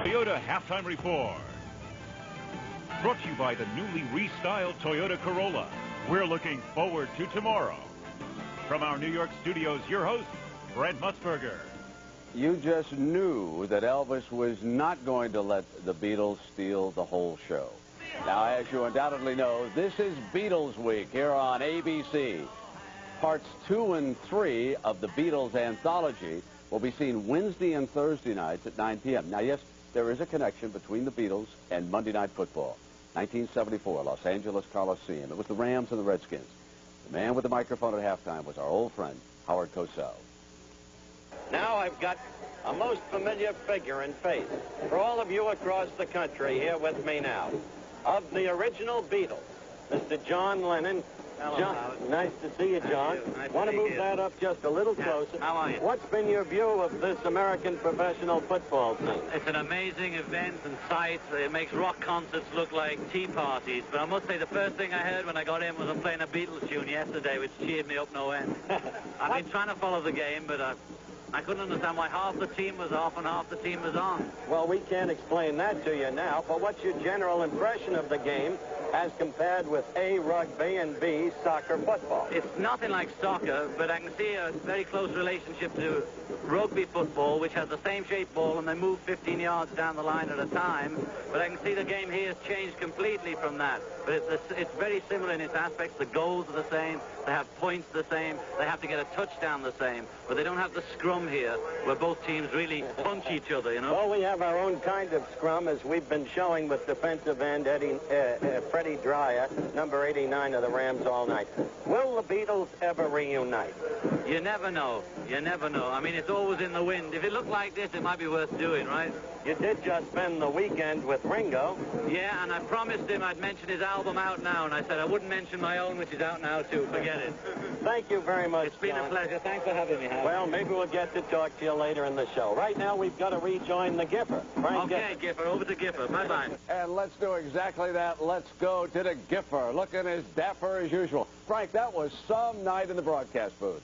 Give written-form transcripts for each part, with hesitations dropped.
Toyota Halftime Report. Brought to you by the newly restyled Toyota Corolla. We're looking forward to tomorrow. From our New York studios, your host, Brent Musburger. You just knew that Elvis was not going to let the Beatles steal the whole show. Now, as you undoubtedly know, this is Beatles Week here on ABC. Parts 2 and 3 of the Beatles anthology will be seen Wednesday and Thursday nights at 9 p.m. Now, yes, there is a connection between the Beatles and Monday Night Football. 1974, Los Angeles Coliseum. It was the Rams and the Redskins. The man with the microphone at halftime was our old friend, Howard Cosell. Now I've got a most familiar figure and face for all of you across the country here with me now. Of the original Beatles, Mr. John Lennon. Hello, John, Howard. nice to see you, John. Nice Want to to move see you. that up just a little closer? How are you? What's been your view of this American professional football team? It's an amazing event and sight. It makes rock concerts look like tea parties. But I must say, the first thing I heard when I got in was them playing a Beatles tune yesterday, which cheered me up no end. I've been trying to follow the game, but I couldn't understand why half the team was off and half the team was on. Well, we can't explain that to you now, but what's your general impression of the game as compared with A, rugby, and B, soccer football? It's nothing like soccer, but I can see a very close relationship to rugby football, which has the same shaped ball, and they move 15 yards down the line at a time. But I can see the game here has changed completely from that. But it's very similar in its aspects. The goals are the same. They have points the same. They have to get a touchdown the same. But they don't have the scrum here, where both teams really punch each other, you know? Well, we have our own kind of scrum, as we've been showing with defensive end Freddie Dreyer, number 89 of the Rams, all night. Will the Beatles ever reunite? You never know. You never know. I mean, it's always in the wind. If it looked like this, it might be worth doing, right? You did just spend the weekend with Ringo. Yeah, and I promised him I'd mention his album out now, and I said I wouldn't mention my own, which is out now, too. Forget it. Thank you very much, It's been John. a pleasure. Thanks for having me, Howard. Well, maybe we'll get to talk to you later in the show. Right now, we've got to rejoin the Gipper. Frank Okay, Gipper. Over to Gipper. Bye-bye. And let's do exactly that. Let's go to the Gipper, looking as dapper as usual. Frank, that was some night in the broadcast booth.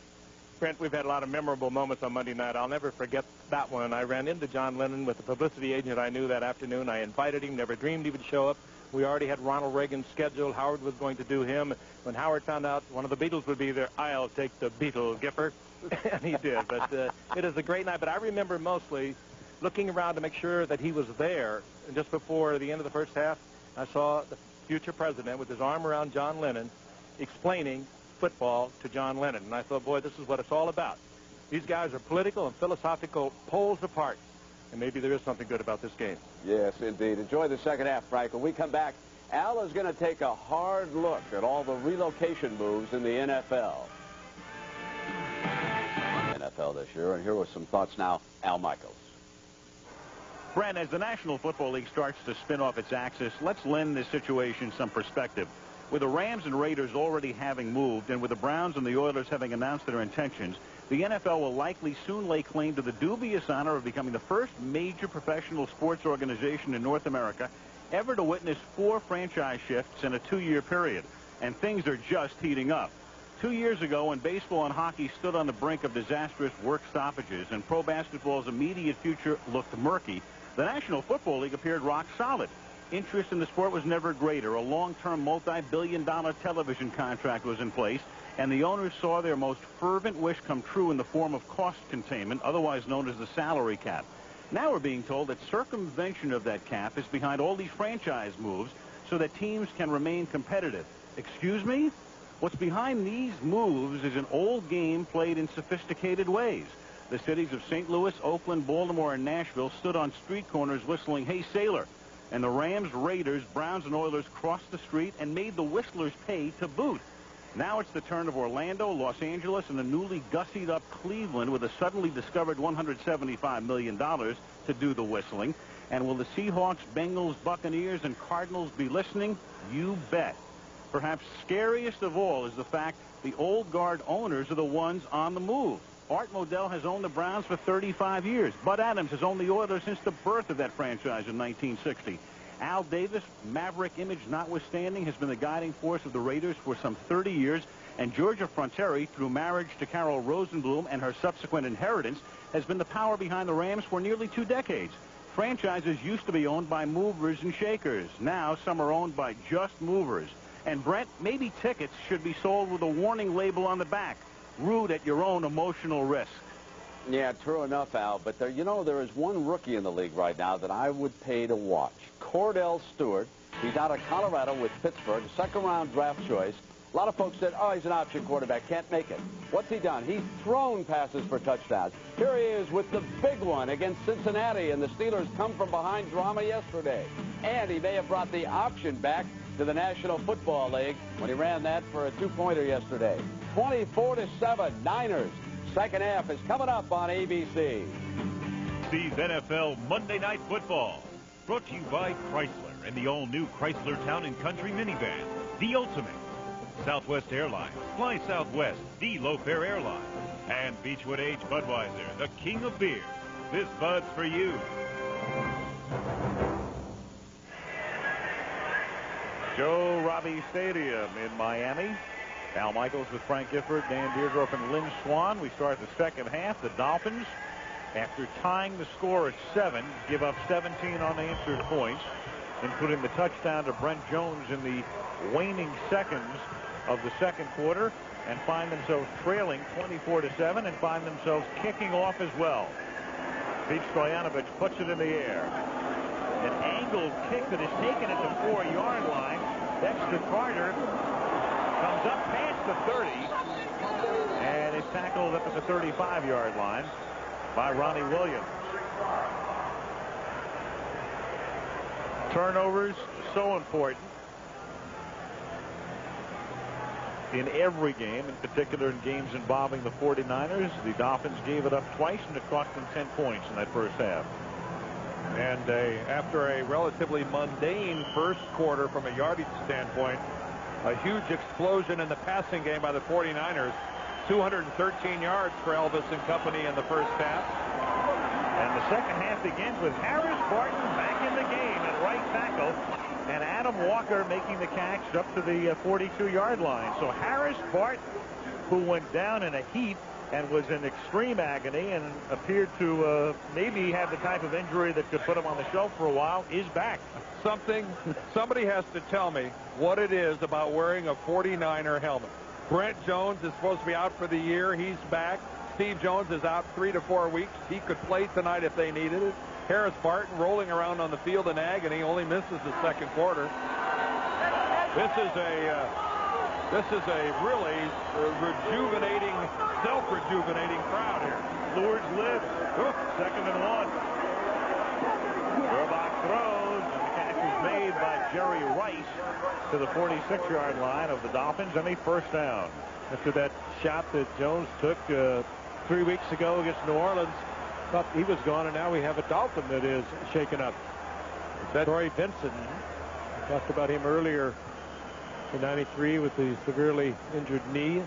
Brent, we've had a lot of memorable moments on Monday night. I'll never forget that one. I ran into John Lennon with the publicity agent I knew that afternoon. I invited him, never dreamed he would show up. We already had Ronald Reagan scheduled. Howard was going to do him. When Howard found out one of the Beatles would be there, I'll take the Beatle, Gipper. And he did. But it is a great night. But I remember mostly looking around to make sure that he was there. And just before the end of the first half, I saw the future president with his arm around John Lennon explaining football to John Lennon. And I thought, boy, this is what it's all about. These guys are political and philosophical poles apart. And maybe there is something good about this game. Yes, indeed. Enjoy the second half, Frank. When we come back, Al is going to take a hard look at all the relocation moves in the NFL. NFL this year. And here with some thoughts now, Al Michaels. Brent, as the National Football League starts to spin off its axis, let's lend this situation some perspective. With the Rams and Raiders already having moved, and with the Browns and the Oilers having announced their intentions, the NFL will likely soon lay claim to the dubious honor of becoming the first major professional sports organization in North America ever to witness 4 franchise shifts in a 2-year period. And things are just heating up. 2 years ago, when baseball and hockey stood on the brink of disastrous work stoppages and pro basketball's immediate future looked murky, the National Football League appeared rock solid. Interest in the sport was never greater. A long-term multi-billion-dollar television contract was in place, and the owners saw their most fervent wish come true in the form of cost containment, otherwise known as the salary cap. Now we're being told that circumvention of that cap is behind all these franchise moves so that teams can remain competitive. Excuse me? What's behind these moves is an old game played in sophisticated ways. The cities of St. Louis, Oakland, Baltimore, and Nashville stood on street corners whistling, "Hey, Sailor." And the Rams, Raiders, Browns, and Oilers crossed the street and made the whistlers pay to boot. Now it's the turn of Orlando, Los Angeles, and the newly gussied up Cleveland with a suddenly discovered $175 million to do the whistling. And will the Seahawks, Bengals, Buccaneers, and Cardinals be listening? You bet. Perhaps scariest of all is the fact the old guard owners are the ones on the move. Art Modell has owned the Browns for 35 years. Bud Adams has owned the Oilers since the birth of that franchise in 1960. Al Davis, maverick image notwithstanding, has been the guiding force of the Raiders for some 30 years. And Georgia Frontiere, through marriage to Carol Rosenblum and her subsequent inheritance, has been the power behind the Rams for nearly 2 decades. Franchises used to be owned by movers and shakers. Now some are owned by just movers. And, Brent, maybe tickets should be sold with a warning label on the back. Root at your own emotional risk. Yeah, true enough, Al. But there is one rookie in the league right now that I would pay to watch. Cordell Stewart. He's out of Colorado with Pittsburgh, second-round draft choice. A lot of folks said, oh, he's an option quarterback, can't make it. What's he done? He's thrown passes for touchdowns. Here he is with the big one against Cincinnati, and the Steelers come from behind drama yesterday. And he may have brought the option back to the National Football League when he ran that for a two-pointer yesterday. 24-7, Niners. Second half is coming up on ABC. Sees NFL Monday Night Football. Brought to you by Chrysler and the all-new Chrysler Town & Country minivan, the ultimate. Southwest Airlines, Fly Southwest, the low-fare airline. And Beechwood Age Budweiser, the king of beer. This Bud's for you. Joe Robbie Stadium in Miami. Al Michaels with Frank Gifford, Dan Deerdorf, and Lynn Swan. We start the second half. The Dolphins, after tying the score at 7, give up 17 unanswered points, including the touchdown to Brent Jones in the waning seconds of the second quarter, and find themselves trailing 24-7 and find themselves kicking off as well. Pete Stoyanovich puts it in the air. An angled kick that is taken at the 4-yard line. Dexter Carter comes up past the 30 and is tackled up at the 35-yard line by Ronnie Williams. Turnovers so important in every game, in particular in games involving the 49ers. The Dolphins gave it up twice, and it cost them 10 points in that first half. And after a relatively mundane first quarter from a yardage standpoint, a huge explosion in the passing game by the 49ers. 213 yards for Elvis and company in the first half. And the second half begins with Harris Barton back in the game at right tackle, and Adam Walker making the catch up to the 42-yard line. So Harris Barton, who went down in a heap and was in extreme agony and appeared to maybe have the type of injury that could put him on the shelf for a while, is back. Somebody has to tell me what it is about wearing a 49er helmet. Brent Jones is supposed to be out for the year. He's back. Steve Jones is out 3 to 4 weeks. He could play tonight if they needed it. Harris Barton rolling around on the field in agony, only misses the second quarter. This is a really rejuvenating, self-rejuvenating crowd here. Lourdes lives. Second and 1. Burbach throws, and the catch is made by Jerry Rice to the 46-yard line of the Dolphins, and a first down. After that shot that Jones took 3 weeks ago against New Orleans, thought he was gone, and now we have a Dolphin that is shaken up. Troy Vincent. We talked about him earlier in '93 with the severely injured knee.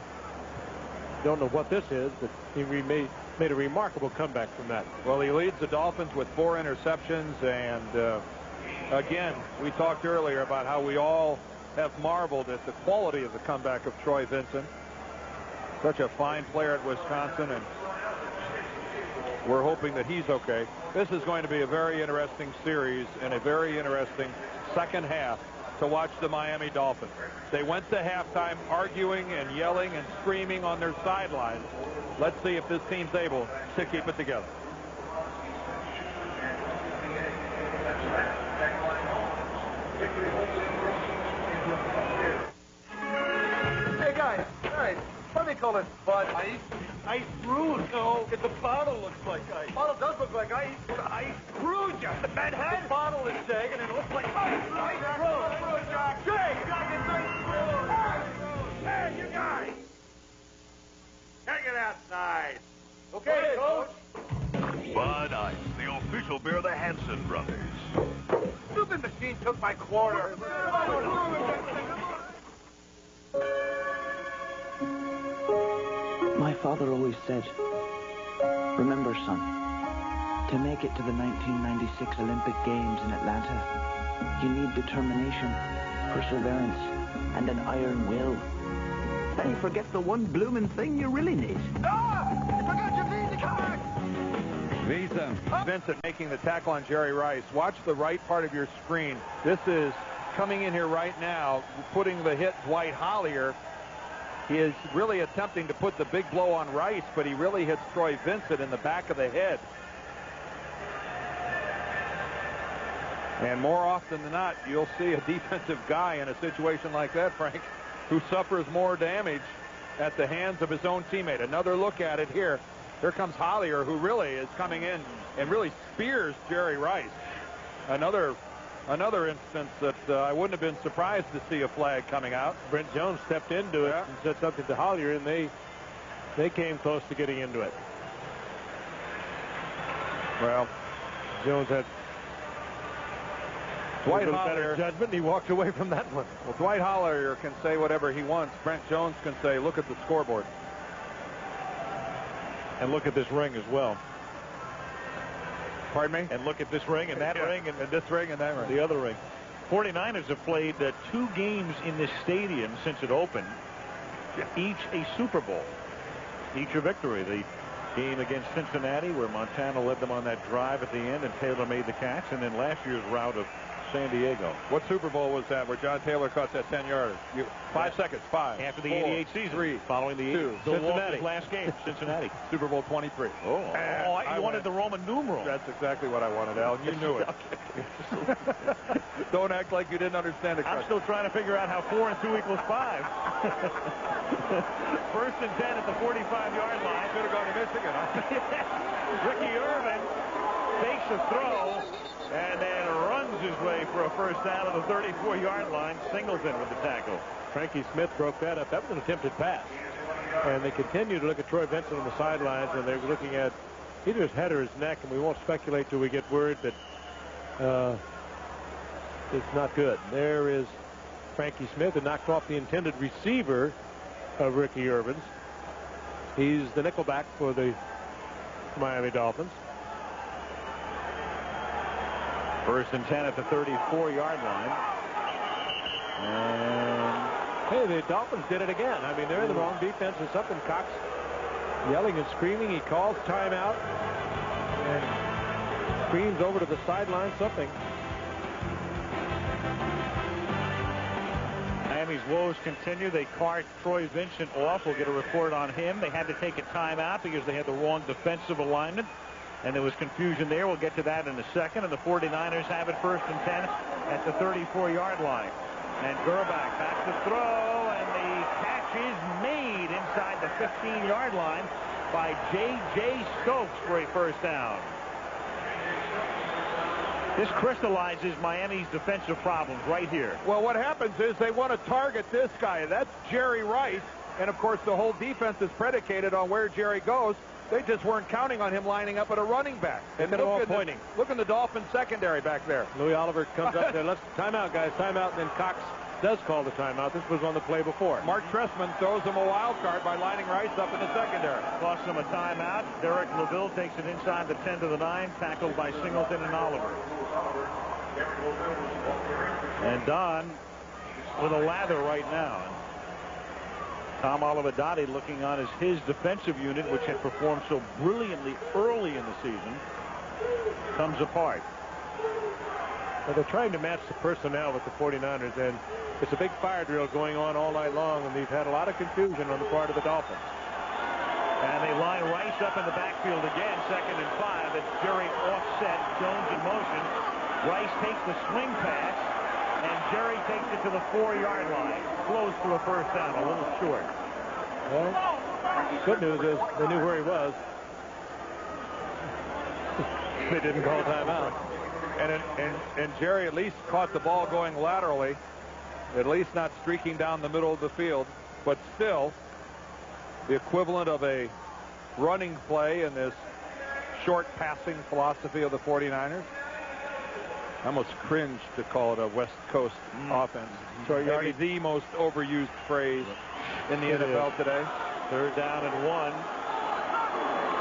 Don't know what this is, but he made a remarkable comeback from that. Well, he leads the Dolphins with 4 interceptions, and again, we talked earlier about how we all have marveled at the quality of the comeback of Troy Vincent. Such a fine player at Wisconsin, and we're hoping that he's okay. This is going to be a very interesting series and a very interesting second half to watch the Miami Dolphins. They went to halftime arguing and yelling and screaming on their sidelines. Let's see if this team's able to keep it together. Hey, guys. What do they call it? Bud? Ice? Ice Rouge. No, the bottle looks like ice. The bottle does look like ice. Ice Rouge. The bedhead? The bottle is shaking and it looks like ice. Ice Rouge. Jake! It's ice Rouge. Hey, you guys! Take it outside. Okay, Coach. Bud Ice, the official beer of the Hanson brothers. Stupid machine took my quarter. My father always said, remember, son, to make it to the 1996 Olympic Games in Atlanta, you need determination, perseverance, and an iron will. Then you forget the one blooming thing you really need. Ah! I forgot your VISA card! Vincent making the tackle on Jerry Rice. Watch the right part of your screen. This is coming in here right now, putting the hit Dwight Hollier. He is really attempting to put the big blow on Rice, but he really hits Troy Vincent in the back of the head. And more often than not, you'll see a defensive guy in a situation like that, Frank, who suffers more damage at the hands of his own teammate. Another look at it here. Here comes Hollier, who really is coming in and really spears Jerry Rice. Another instance that I wouldn't have been surprised to see a flag coming out. Brent Jones stepped into it and said something to Hollier, and they came close to getting into it. Well, Jones had Dwight Hollier better judgment. He walked away from that one. Well, Dwight Hollier can say whatever he wants. Brent Jones can say, look at the scoreboard. And look at this ring as well. Pardon me? And look at this ring and that ring and this ring and that ring. The other ring. 49ers have played 2 games in this stadium since it opened, each a Super Bowl, each a victory. The game against Cincinnati, where Montana led them on that drive at the end and Taylor made the catch, and then last year's rout of San Diego. What Super Bowl was that where John Taylor caught that 10-yarder? 5 seconds. 5. After the 4, 88 season. 3. Following the 2. Cincinnati. Last game. Cincinnati. Super Bowl 23. You wanted the Roman numeral. That's exactly what I wanted, Al. You knew it. Don't act like you didn't understand it. I'm still trying to figure out how 4 and 2 equals 5. First and 10 at the 45-yard line. Should have gone to Michigan, huh? Ricky Irvin takes a throw and then runs his way for a first down at the 34-yard line. Singleton with the tackle. Frankie Smith broke that up. That was an attempted pass. And they continue to look at Troy Vincent on the sidelines, and they're looking at either his head or his neck, and we won't speculate till we get word that it's not good. There is Frankie Smith, who knocked off the intended receiver of Ricky Irvin's. He's the nickelback for the Miami Dolphins. First and 10 at the 34-yard line. And hey, the Dolphins did it again. I mean, they're in the wrong defense or something. Cox yelling and screaming. He calls timeout and screams over to the sideline something. Miami's woes continue. They cart Troy Vincent off. We'll get a report on him. They had to take a timeout because they had the wrong defensive alignment, and there was confusion there. We'll get to that in a second. And the 49ers have it first and 10 at the 34-yard line. And Gerbach back to throw, and the catch is made inside the 15-yard line by J.J. Stokes for a first down. This crystallizes Miami's defensive problems right here. Well, what happens is they want to target this guy. That's Jerry Rice. And, of course, the whole defense is predicated on where Jerry goes. They just weren't counting on him lining up at a running back. And they're all pointing. Look in the Dolphins secondary back there. Louis Oliver comes up there. Let's timeout, guys. Timeout. And then Cox does call the timeout. This was on the play before. Mark Trestman throws him a wild card by lining Rice up in the secondary. Cost him a timeout. Derek LaVille takes it inside the 10 to the 9, tackled by Singleton and Oliver. And Don with a lather right now. Tom Olivadotti looking on as his defensive unit, which had performed so brilliantly early in the season, comes apart. Well, they're trying to match the personnel with the 49ers, and it's a big fire drill going on all night long, and they've had a lot of confusion on the part of the Dolphins. And they line Rice up in the backfield again, 2nd and 5. It's Jerry offset, Jones in motion. Rice takes the swing pass, and Jerry takes it to the 4-yard line. Close to a first down, a little short. Well, good news is they knew where he was. They didn't call timeout. And Jerry at least caught the ball going laterally, at least not streaking down the middle of the field, but still the equivalent of a running play in this short passing philosophy of the 49ers. I almost cringe to call it a West Coast offense. Maybe the most overused phrase in the NFL today. 3rd down and 1.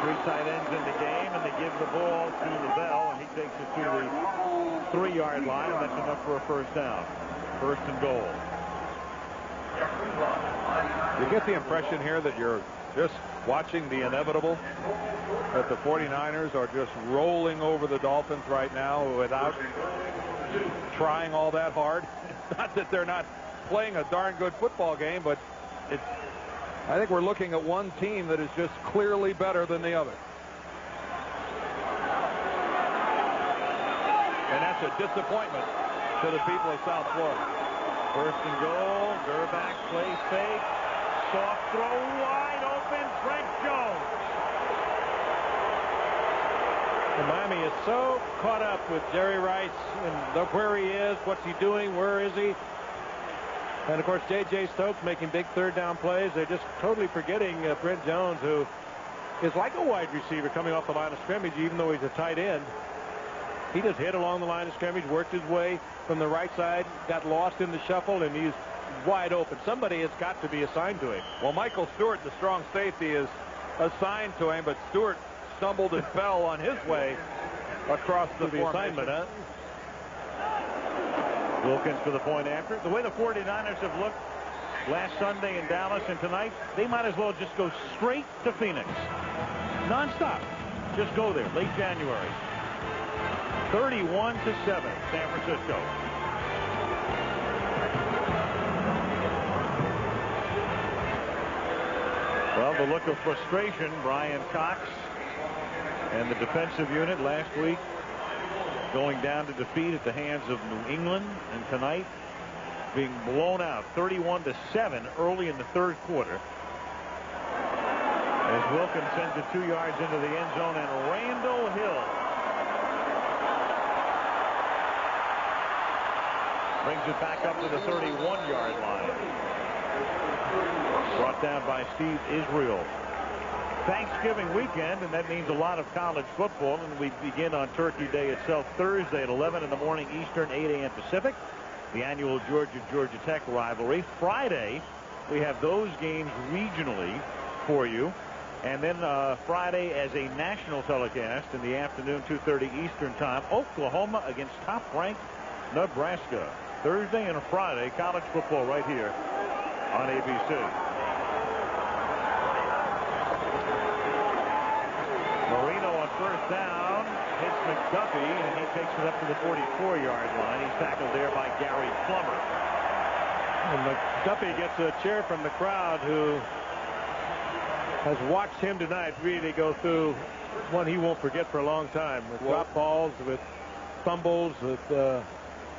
3 tight ends in the game, and they give the ball to LaVelle, and he takes it to the 3-yard line, and that's enough for a first down. 1st and goal. You get the impression here that you're Just watching the inevitable, that the 49ers are just rolling over the Dolphins right now without trying all that hard. Not that they're not playing a darn good football game, but I think we're looking at one team that is just clearly better than the other. And that's a disappointment to the people of South Florida. First and goal. Gerback play fake. Soft throw wide open. Frank Jones. And Miami is so caught up with Jerry Rice and look where he is. What's he doing? Where is he? And, of course, J.J. Stokes making big third-down plays. They're just totally forgetting Brent Jones, who is like a wide receiver coming off the line of scrimmage, even though he's a tight end. He just hit along the line of scrimmage, worked his way from the right side, got lost in the shuffle, and he's wide open. Somebody has got to be assigned to him. Well, Michael Stewart, the strong safety, is assigned to him, but Stewart stumbled and fell on his way across the assignment, huh? Wilkins for the point after. The way the 49ers have looked last Sunday in Dallas and tonight, they might as well just go straight to Phoenix. Non-stop. Just go there. Late January. 31-7, San Francisco. Well, the look of frustration, Brian Cox and the defensive unit last week going down to defeat at the hands of New England, and tonight being blown out 31-7 early in the third quarter. As Wilkins sends it 2 yards into the end zone, and Randall Hill brings it back up to the 31-yard line. Brought down by Steve Israel. Thanksgiving weekend, and that means a lot of college football, and we begin on Turkey Day itself Thursday at 11 in the morning Eastern, 8 a.m. Pacific. The annual Georgia Tech rivalry. Friday, we have those games regionally for you. And then Friday as a national telecast in the afternoon, 2:30 Eastern time, Oklahoma against top-ranked Nebraska. Thursday and Friday, college football right here on ABC. Marino on first down hits McDuffie, and he takes it up to the 44-yard line. He's tackled there by Gary Plummer. And McDuffie gets a cheer from the crowd, who has watched him tonight really go through one he won't forget for a long time. With drop balls, with fumbles, with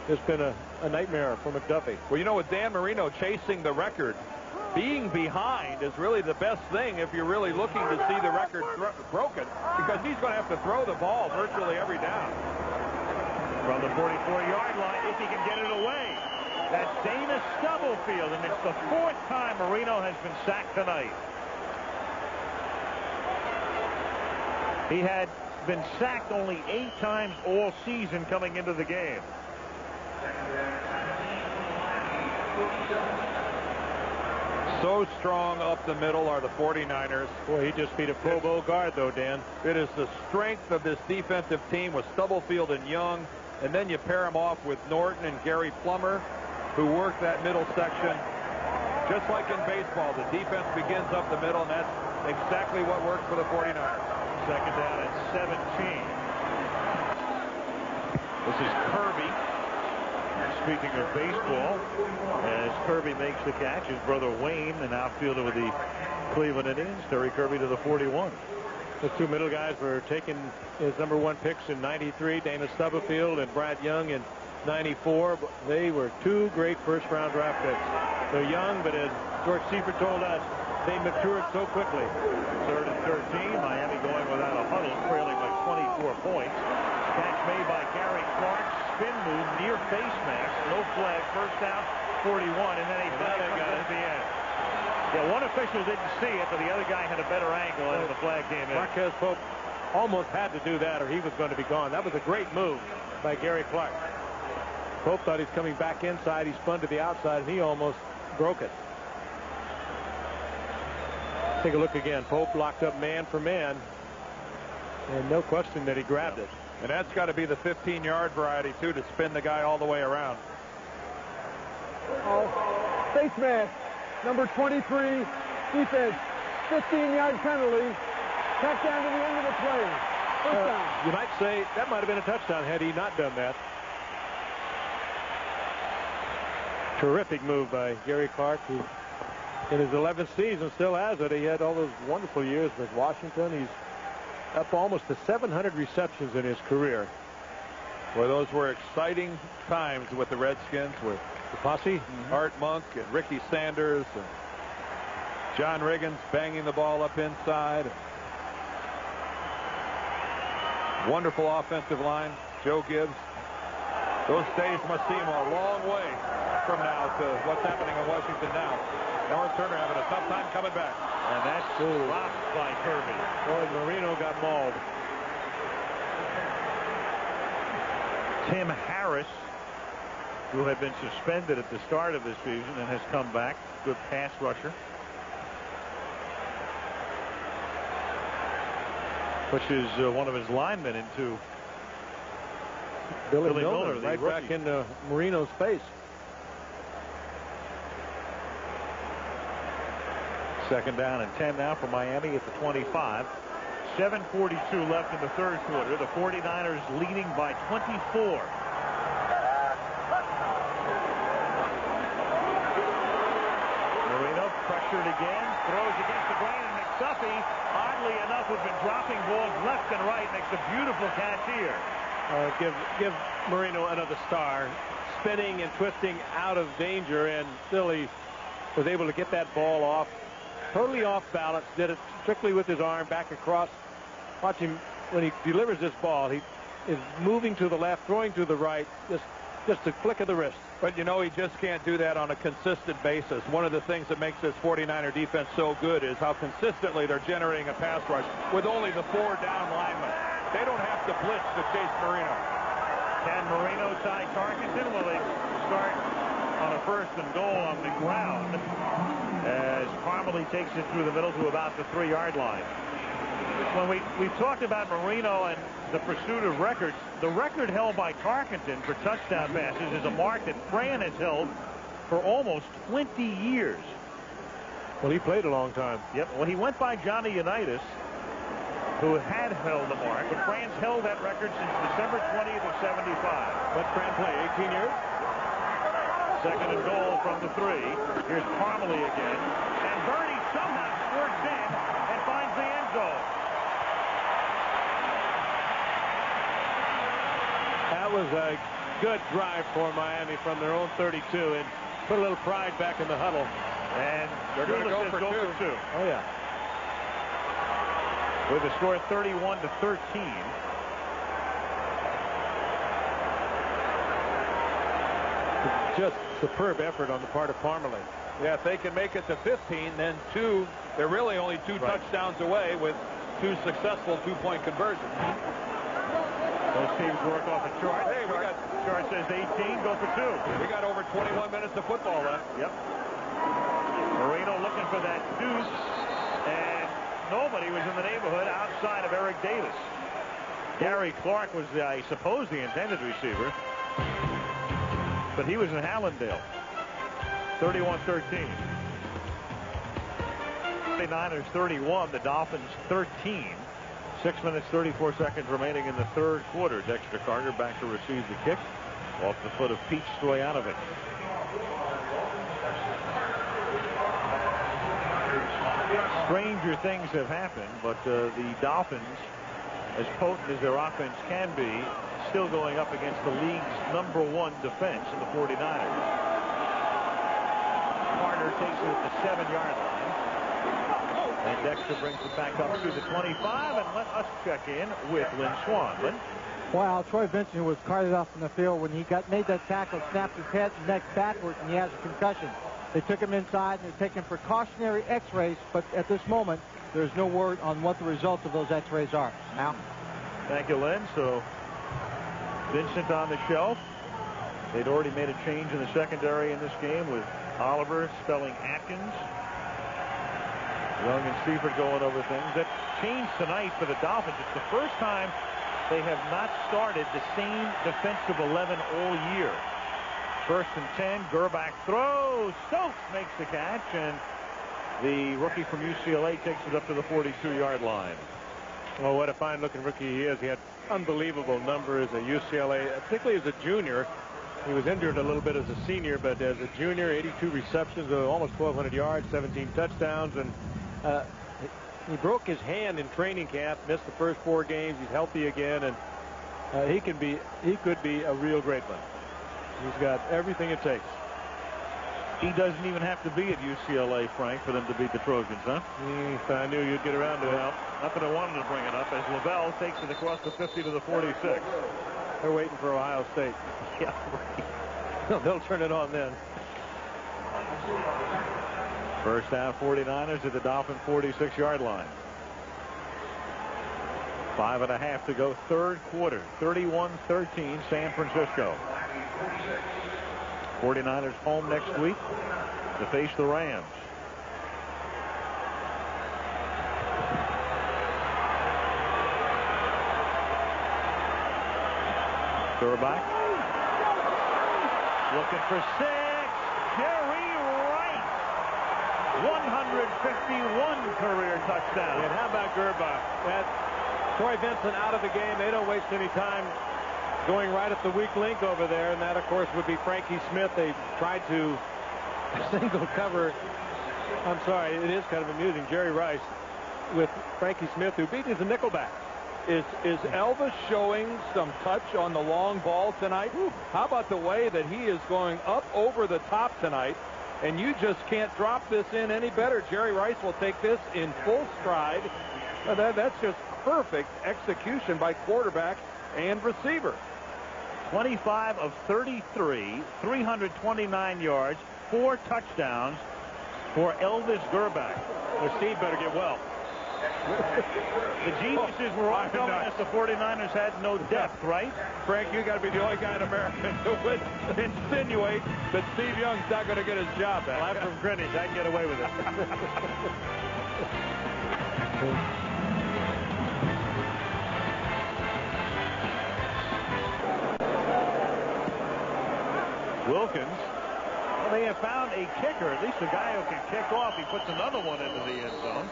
it's been a nightmare for McDuffie. Well, you know, with Dan Marino chasing the record, being behind is really the best thing if you're really looking to see the record broken, because he's going to have to throw the ball virtually every down. From the 44-yard line, if he can get it away. That's Dana Stubblefield, and it's the 4th time Marino has been sacked tonight. He had been sacked only 8 times all season coming into the game. So strong up the middle are the 49ers. Boy, he just beat a Pro Bowl guard, though, Dan. It is the strength of this defensive team with Stubblefield and Young, and then you pair them off with Norton and Gary Plummer, who work that middle section. Just like in baseball, the defense begins up the middle, and that's exactly what works for the 49ers. Second down at 17. This is Kirby. Speaking of baseball, as Kirby makes the catch, his brother Wayne, an outfielder with the Cleveland Indians, Terry Kirby to the 41. The two middle guys were taken as #1 picks in '93, Dana Stubblefield and Brad Young in '94. They were 2 great first-round draft picks. They're young, but as George Seifert told us, they matured so quickly. 3rd and 13, Miami going without a huddle, trailing by 24 points. Catch made by Gary Clark, spin move near face mask, no flag, first down, 41, and then a flag comes at the end. Yeah, one official didn't see it, but the other guy had a better angle, and the flag came in. Marquez Pope almost had to do that, or he was going to be gone. That was a great move by Gary Clark. Pope thought he's coming back inside. He spun to the outside, and he almost broke it. Take a look again. Pope locked up man for man, and no question that he grabbed it. And that's got to be the 15-yard variety, too, to spin the guy all the way around. Oh, face mask, number 23, defense. 15-yard penalty. Back down to the end of the play. First down. You might say that might have been a touchdown had he not done that. Terrific move by Gary Clark, who in his 11th season still has it. He had all those wonderful years with Washington. He's up almost to 700 receptions in his career. Well, those were exciting times with the Redskins, with the posse, Art Monk and Ricky Sanders and John Riggins banging the ball up inside. Wonderful offensive line. Joe Gibbs. Those days must seem a long way from now to what's happening in Washington now. Norris Turner having a tough time coming back. And that's dropped by Kirby. Boy, Marino got mauled. Tim Harris, who had been suspended at the start of this season and has come back. Good pass rusher. Pushes one of his linemen into Billy Miller, Miller right back into Marino's face. Second down and 10 now for Miami at the 25. 7:42 left in the third quarter. The 49ers leading by 24. Marino pressured again, throws against the grain, and McDuffie, oddly enough, has been dropping balls left and right. Makes a beautiful catch here. Give Marino another star. Spinning and twisting out of danger, and still he was able to get that ball off. Totally off balance. Did it strictly with his arm back across. Watch him when he delivers this ball. He is moving to the left, throwing to the right. Just a flick of the wrist. But, you know, he just can't do that on a consistent basis. One of the things that makes this 49er defense so good is how consistently they're generating a pass rush with only the 4 down linemen. They don't have to blitz to chase Marino. Can Marino tie Tarkenton? Will they start on a 1st and goal on the ground as Parmalee takes it through the middle to about the 3-yard line? When we've talked about Marino and the pursuit of records, the record held by Tarkenton for touchdown passes is a mark that Fran has held for almost 20 years. Well, he played a long time. Yep. Well, he went by Johnny Unitas, who had held the mark, but Fran's held that record since December 20th of 75. Let Fran play 18 years. Second and goal from the 3. Here's Parmalee again, and Bernie somehow squirts in and finds the end zone. That was a good drive for Miami from their own 32 and put a little pride back in the huddle. And they're going to go for 2. Oh, yeah. With the score 31-13. Just superb effort on the part of Parmalee. Yeah, if they can make it to 15, then 2. They're really only 2 touchdowns away with 2 successful 2-point conversions. Those teams work off a chart. Hey, we got chart says 18, go for 2. We got over 21 minutes of football left. Yep. Marino looking for that deuce, and nobody was in the neighborhood outside of Eric Davis. Gary Clark was, I suppose, the intended receiver, but he was in Hallandale. 31-13. 49ers 31, the Dolphins 13. 6 minutes, 34 seconds remaining in the third quarter. Dexter Carter back to receive the kick off the foot of Pete Stojanovic. Stranger things have happened, but the Dolphins, as potent as their offense can be, still going up against the league's #1 defense in the 49ers. Carter takes it at the 7-yard line. And Dexter brings it back up to the 25, and let us check in with Lynn Swann. Lynn? Wow, Troy Vincent was carted off from the field when he made that tackle, snapped his head and neck backwards, and he has a concussion. They took him inside, and they're taking precautionary x-rays, but at this moment, there's no word on what the results of those x-rays are. Al? Thank you, Lynn. So, Vincent on the shelf. They'd already made a change in the secondary in this game with Oliver spelling Atkins. Young and Seifert going over things. That changed tonight for the Dolphins. It's the first time they have not started the same defensive 11 all year. 1st and 10. Gerbach throws. Stokes makes the catch, and The rookie from UCLA takes it up to the 42-yard line. Well, what a fine-looking rookie he is. He had unbelievable numbers at UCLA, particularly as a junior. He was injured a little bit as a senior, but as a junior, 82 receptions, almost 1,200 yards, 17 touchdowns, and he broke his hand in training camp, missed the first 4 games. He's healthy again, and he could be a real great one. He's got everything it takes. He doesn't even have to be at UCLA, Frank, for them to beat the Trojans, huh? I knew you'd get around to it. Well, not that I wanted to bring it up, as Lavelle takes it across the 50 to the 46. They're waiting for Ohio State. Yeah, right. They'll turn it on then. First half, 49ers at the Dolphin 46-yard line. 5.5 to go, third quarter. 31-13, San Francisco. 49ers home next week to face the Rams. Gerbach looking for 6. Jerry Rice, 151 career touchdown. And how about Gerbach? That's Troy Vincent out of the game. They don't waste any time going right at the weak link over there, and that, of course, would be Frankie Smith. They tried to single cover. I'm sorry, it is kind of amusing. Jerry Rice with Frankie Smith, who beat his nickelback. Is Elvis showing some touch on the long ball tonight? How about the way that he is going up over the top tonight? And you just can't drop this in any better. Jerry Rice will take this in full stride. That's just perfect execution by quarterback and receiver. 25 of 33, 329 yards, 4 touchdowns for Elvis Gerbach. Well, Steve better get well. The geniuses were all telling us the 49ers had no depth, right? Frank, you got to be the only guy in America who would insinuate that Steve Young's not going to get his job back. Well, I'm from Greenwich. I can get away with it. Wilkins, well, they have found a kicker, at least a guy who can kick off. He puts another one into the end zone.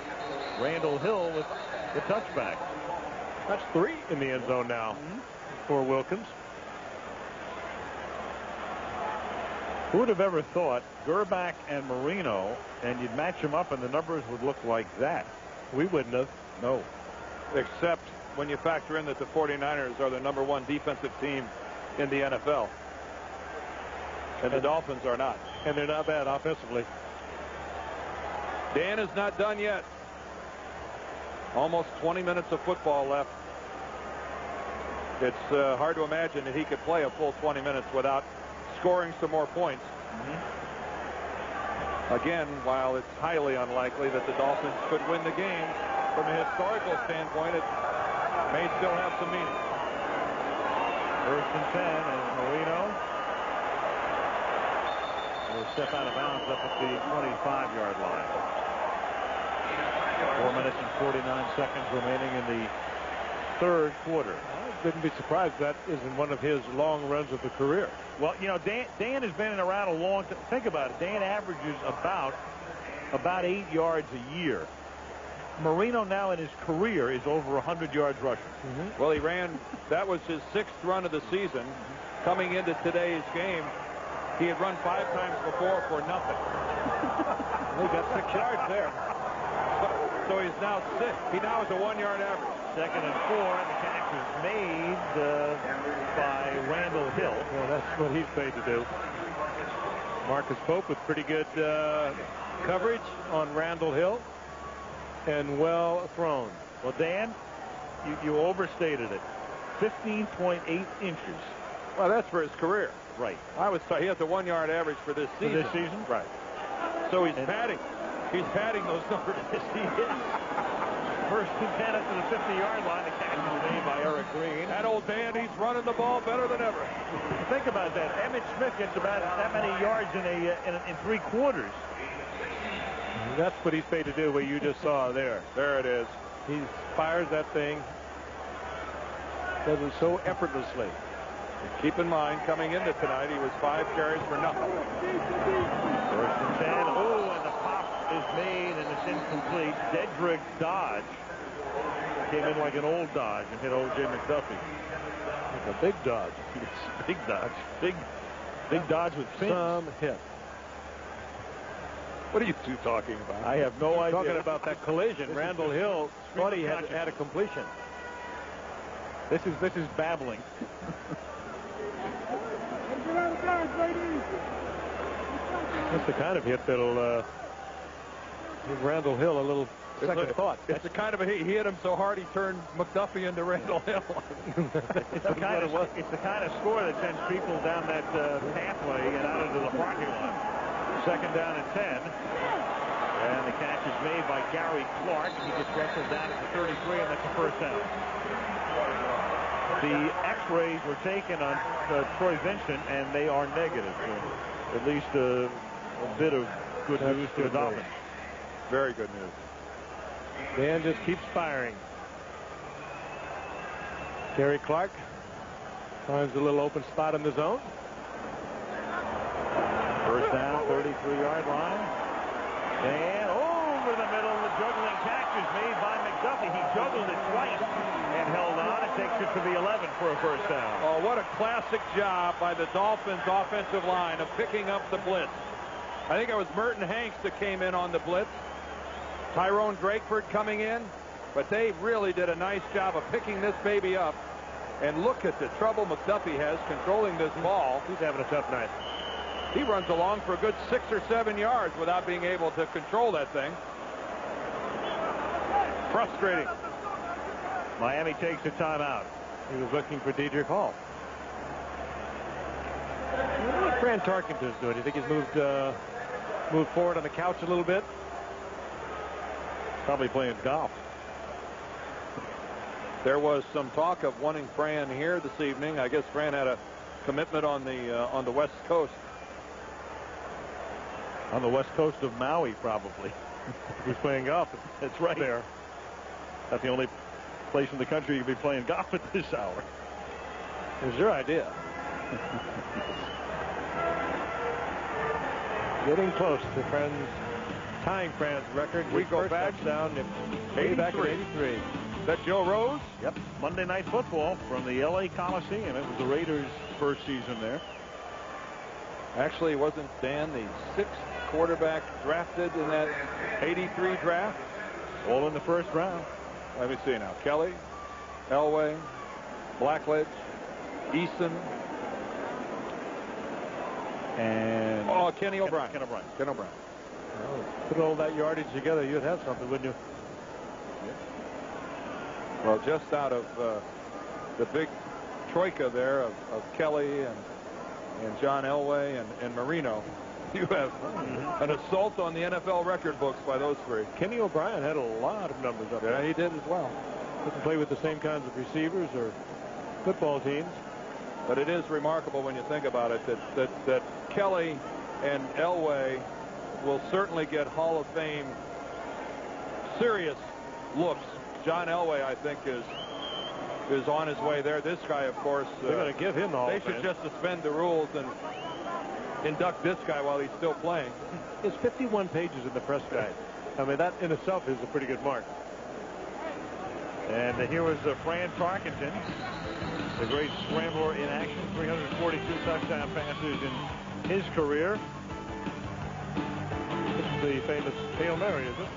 Randall Hill with the touchback. That's 3 in the end zone now for Wilkins. Who would have ever thought Gerbach and Marino, and you'd match them up and the numbers would look like that? We wouldn't have. No. Except when you factor in that the 49ers are the #1 defensive team in the NFL. And the Dolphins are not. And they're not bad offensively. Dan is not done yet. Almost 20 minutes of football left. It's hard to imagine that he could play a full 20 minutes without scoring some more points. Again, while it's highly unlikely that the Dolphins could win the game, from a historical standpoint, it may still have some meaning. First and 10 as Marino will step out of bounds up at the 25-yard line. 4 minutes and 49 seconds remaining in the third quarter. I wouldn't be surprised that isn't one of his long runs of the career. Well, you know, Dan has been around a long time. Think about it. Dan averages about 8 yards a year. Marino now in his career is over 100 yards rushing. Well, he ran, that was his 6th run of the season. Coming into today's game, he had run 5 times before for nothing. He got 6 yards there. So he's now 6. He now has a 1-yard average. 2nd and 4, and the catch is made by Randall Hill. Well, that's what he's paid to do. Marcus Pope with pretty good coverage on Randall Hill, and well thrown. Well, Dan, you overstated it. 15.8 inches. Well, that's for his career. Right. I was sorry. He has a 1-yard average for this season. For this season? Right. So he's padding. He's padding those numbers. He is. First and 10 up to the 50-yard line. The catch is made by Eric Green. That old Dan, he's running the ball better than ever. Think about that. Emmitt Smith gets about that many yards in 3 quarters. That's what he's paid to do, what you just saw there. There it is. He fires that thing. Does it so effortlessly. Keep in mind, coming into tonight, he was 5 carries for nothing. First and 10. Oh, and the pop is made, and it's incomplete. Dedrick Dodge came in like an old Dodge and hit O.J. McDuffie. It's a big Dodge. It's big Dodge. Big Dodge with some hit. What are you two talking about? I have no idea. Talking about that collision. Randall Hill thought he had a completion. This is babbling. That's the kind of hit that'll give Randall Hill a little second thought. It's the kind of a he hit him so hard he turned McDuffie into Randall Hill. It's the kind of score that sends people down that pathway and out into the parking lot. Second down and 10. And the catch is made by Gary Clark. He gets wrestled down at the 33, and that's a first down. The X-rays were taken on Troy Vincent, and they are negative. So at least a bit of good news to the Dolphins. Very good news. Dan just keeps firing. Gary Clark finds a little open spot in the zone. First down, 33-yard line. And over the middle, the juggling catch is made by McDuffie. He juggled it twice and held on. It takes it to the 11 for a first down. Oh, what a classic job by the Dolphins offensive line of picking up the blitz. I think it was Merton Hanks that came in on the blitz. Tyrone Drakeford coming in. But they really did a nice job of picking this baby up. And look at the trouble McDuffie has controlling this ball. He's having a tough night. He runs along for a good 6 or 7 yards without being able to control that thing. Frustrating. Miami takes a timeout. He was looking for Dedrick Hall. What Fran Tarkenton's doing? Do you think he's moved forward on the couch a little bit? Probably playing golf. There was some talk of wanting Fran here this evening. I guess Fran had a commitment on the West Coast. On the west coast of Maui, probably. He's playing golf. That's right. There. That's the only place in the country you can be playing golf at this hour. It was your idea. Getting close to tying Fran's record. We go back down way back in 83. Is that Joe Rose? Yep. Monday Night Football from the L.A. Coliseum. It was the Raiders' first season there. Actually, wasn't Dan the 6th quarterback drafted in that 83 draft? All in the first round. Let me see now. Kelly, Elway, Blackledge, Eason, and Kenny O'Brien. Ken O'Brien. Oh, put all that yardage together, you'd have something, wouldn't you? Yeah. Well, just out of the big troika there of Kelly and John Elway and Marino, you have an assault on the NFL record books by those three. Kenny O'Brien had a lot of numbers up there. Yeah, he did as well. Couldn't play with the same kinds of receivers or football teams. But it is remarkable when you think about it that Kelly and Elway will certainly get Hall of Fame serious looks. John Elway, I think, is on his way there. This guy, of course, they're going to give him the Hall they of should Fame. just suspend the rules and induct this guy while he's still playing. It's 51 pages in the press guide. I mean, that in itself is a pretty good mark. And here was Fran Tarkenton, the great scrambler in action. 342 touchdown passes in his career. This is the famous Hail Mary, is it?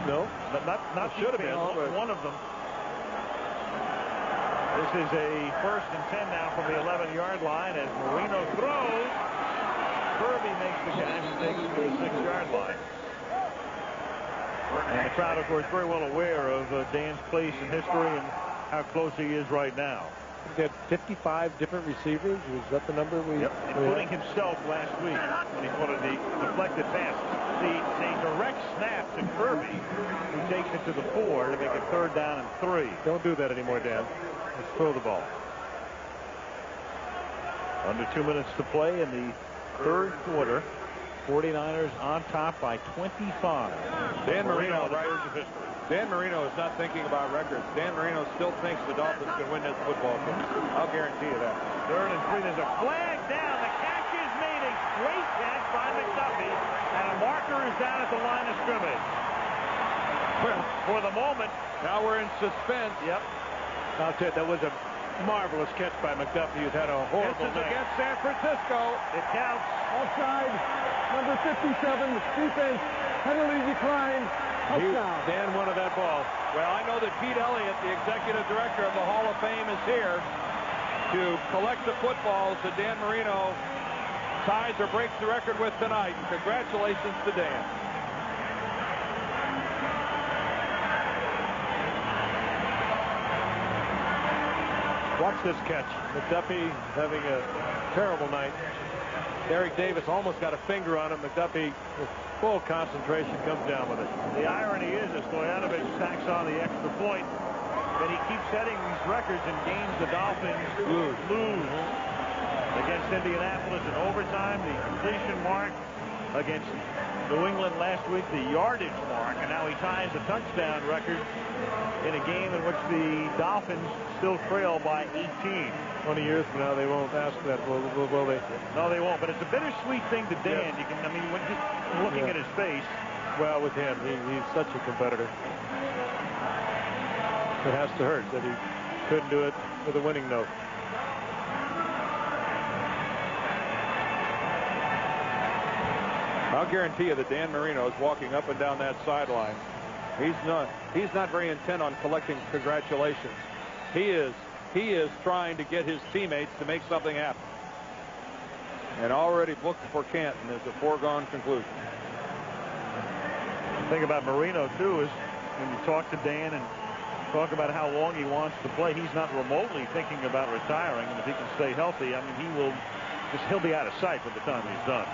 No, not should have been. One of them. This is a first and 10 now from the 11-yard line as Marino throws. Kirby makes the catch and takes it to the 6-yard line. And the crowd, of course, very well aware of Dan's place in history and how close he is right now. He had 55 different receivers. Was that the number we? Yep, including himself last week when he put in the deflected pass. The direct snap to Kirby, who takes it to the 4 to make it 3rd down and 3. Don't do that anymore, Dan. Let's throw the ball. Under 2 minutes to play in the 3rd quarter. 49ers on top by 25. Dan Marino, on the right? verge of history. Dan Marino is not thinking about records. Dan Marino still thinks the Dolphins can win this football game. I'll guarantee you that. 3rd and 3. There's a flag down. The catch is made. A great catch by McDuffie. And a marker is down at the line of scrimmage. Well, for the moment. Now we're in suspense. Yep. I'll tell you, that was a marvelous catch by McDuffie, who's had a horrible This is night. against San Francisco. It counts. Offside. Number 57. Defense. Penalty declined. Dan wanted that ball. Well, I know that Pete Elliott, the executive director of the Hall of Fame, is here to collect the footballs that Dan Marino ties or breaks the record with tonight. Congratulations to Dan. Watch this catch. McDuffie having a terrible night. Eric Davis almost got a finger on him. McDuffie, with full concentration, comes down with it. The irony is, as Stoyanovich stacks on the extra point, that he keeps setting these records in games the Dolphins lose. Against Indianapolis in overtime, the completion mark. Against New England last week, the yardage mark. And now he ties the touchdown record in a game in which the Dolphins still trail by 18. 20 years from now, they won't ask that, will they? No, they won't. But it's a bittersweet thing to Dan. You can, I mean, when just looking at his face. Well, with him, he's such a competitor. It has to hurt that he couldn't do it with a winning note. I'll guarantee you that Dan Marino is walking up and down that sideline. He's not very intent on collecting congratulations. He is trying to get his teammates to make something happen. And already booked for Canton is a foregone conclusion. The thing about Marino, too, is when you talk to Dan and talk about how long he wants to play, he's not remotely thinking about retiring. And if he can stay healthy, I mean, he'll be out of sight by the time he's done.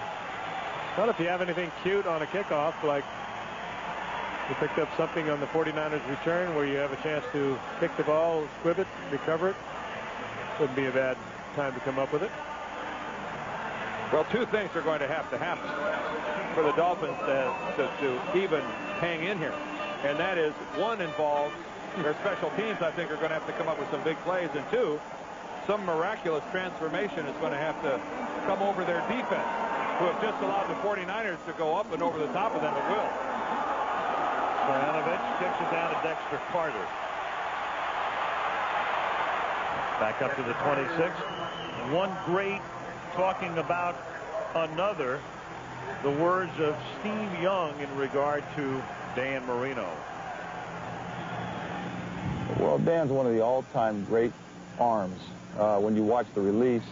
Well, if you have anything cute on a kickoff, like you picked up something on the 49ers return where you have a chance to kick the ball, squib it, recover it, wouldn't be a bad time to come up with it. Well, two things are going to happen for the Dolphins to even hang in here. And that is, one, involves their special teams, I think, are going to have to come up with some big plays. And two, some miraculous transformation is going to have to come over their defense, who have just allowed the 49ers to go up and over the top of them at will. Stoyanovich kicks it down to Dexter Carter. Back up to the 26. One great talking about another. The words of Steve Young in regard to Dan Marino. Well, Dan's one of the all-time great arms. When you watch the release,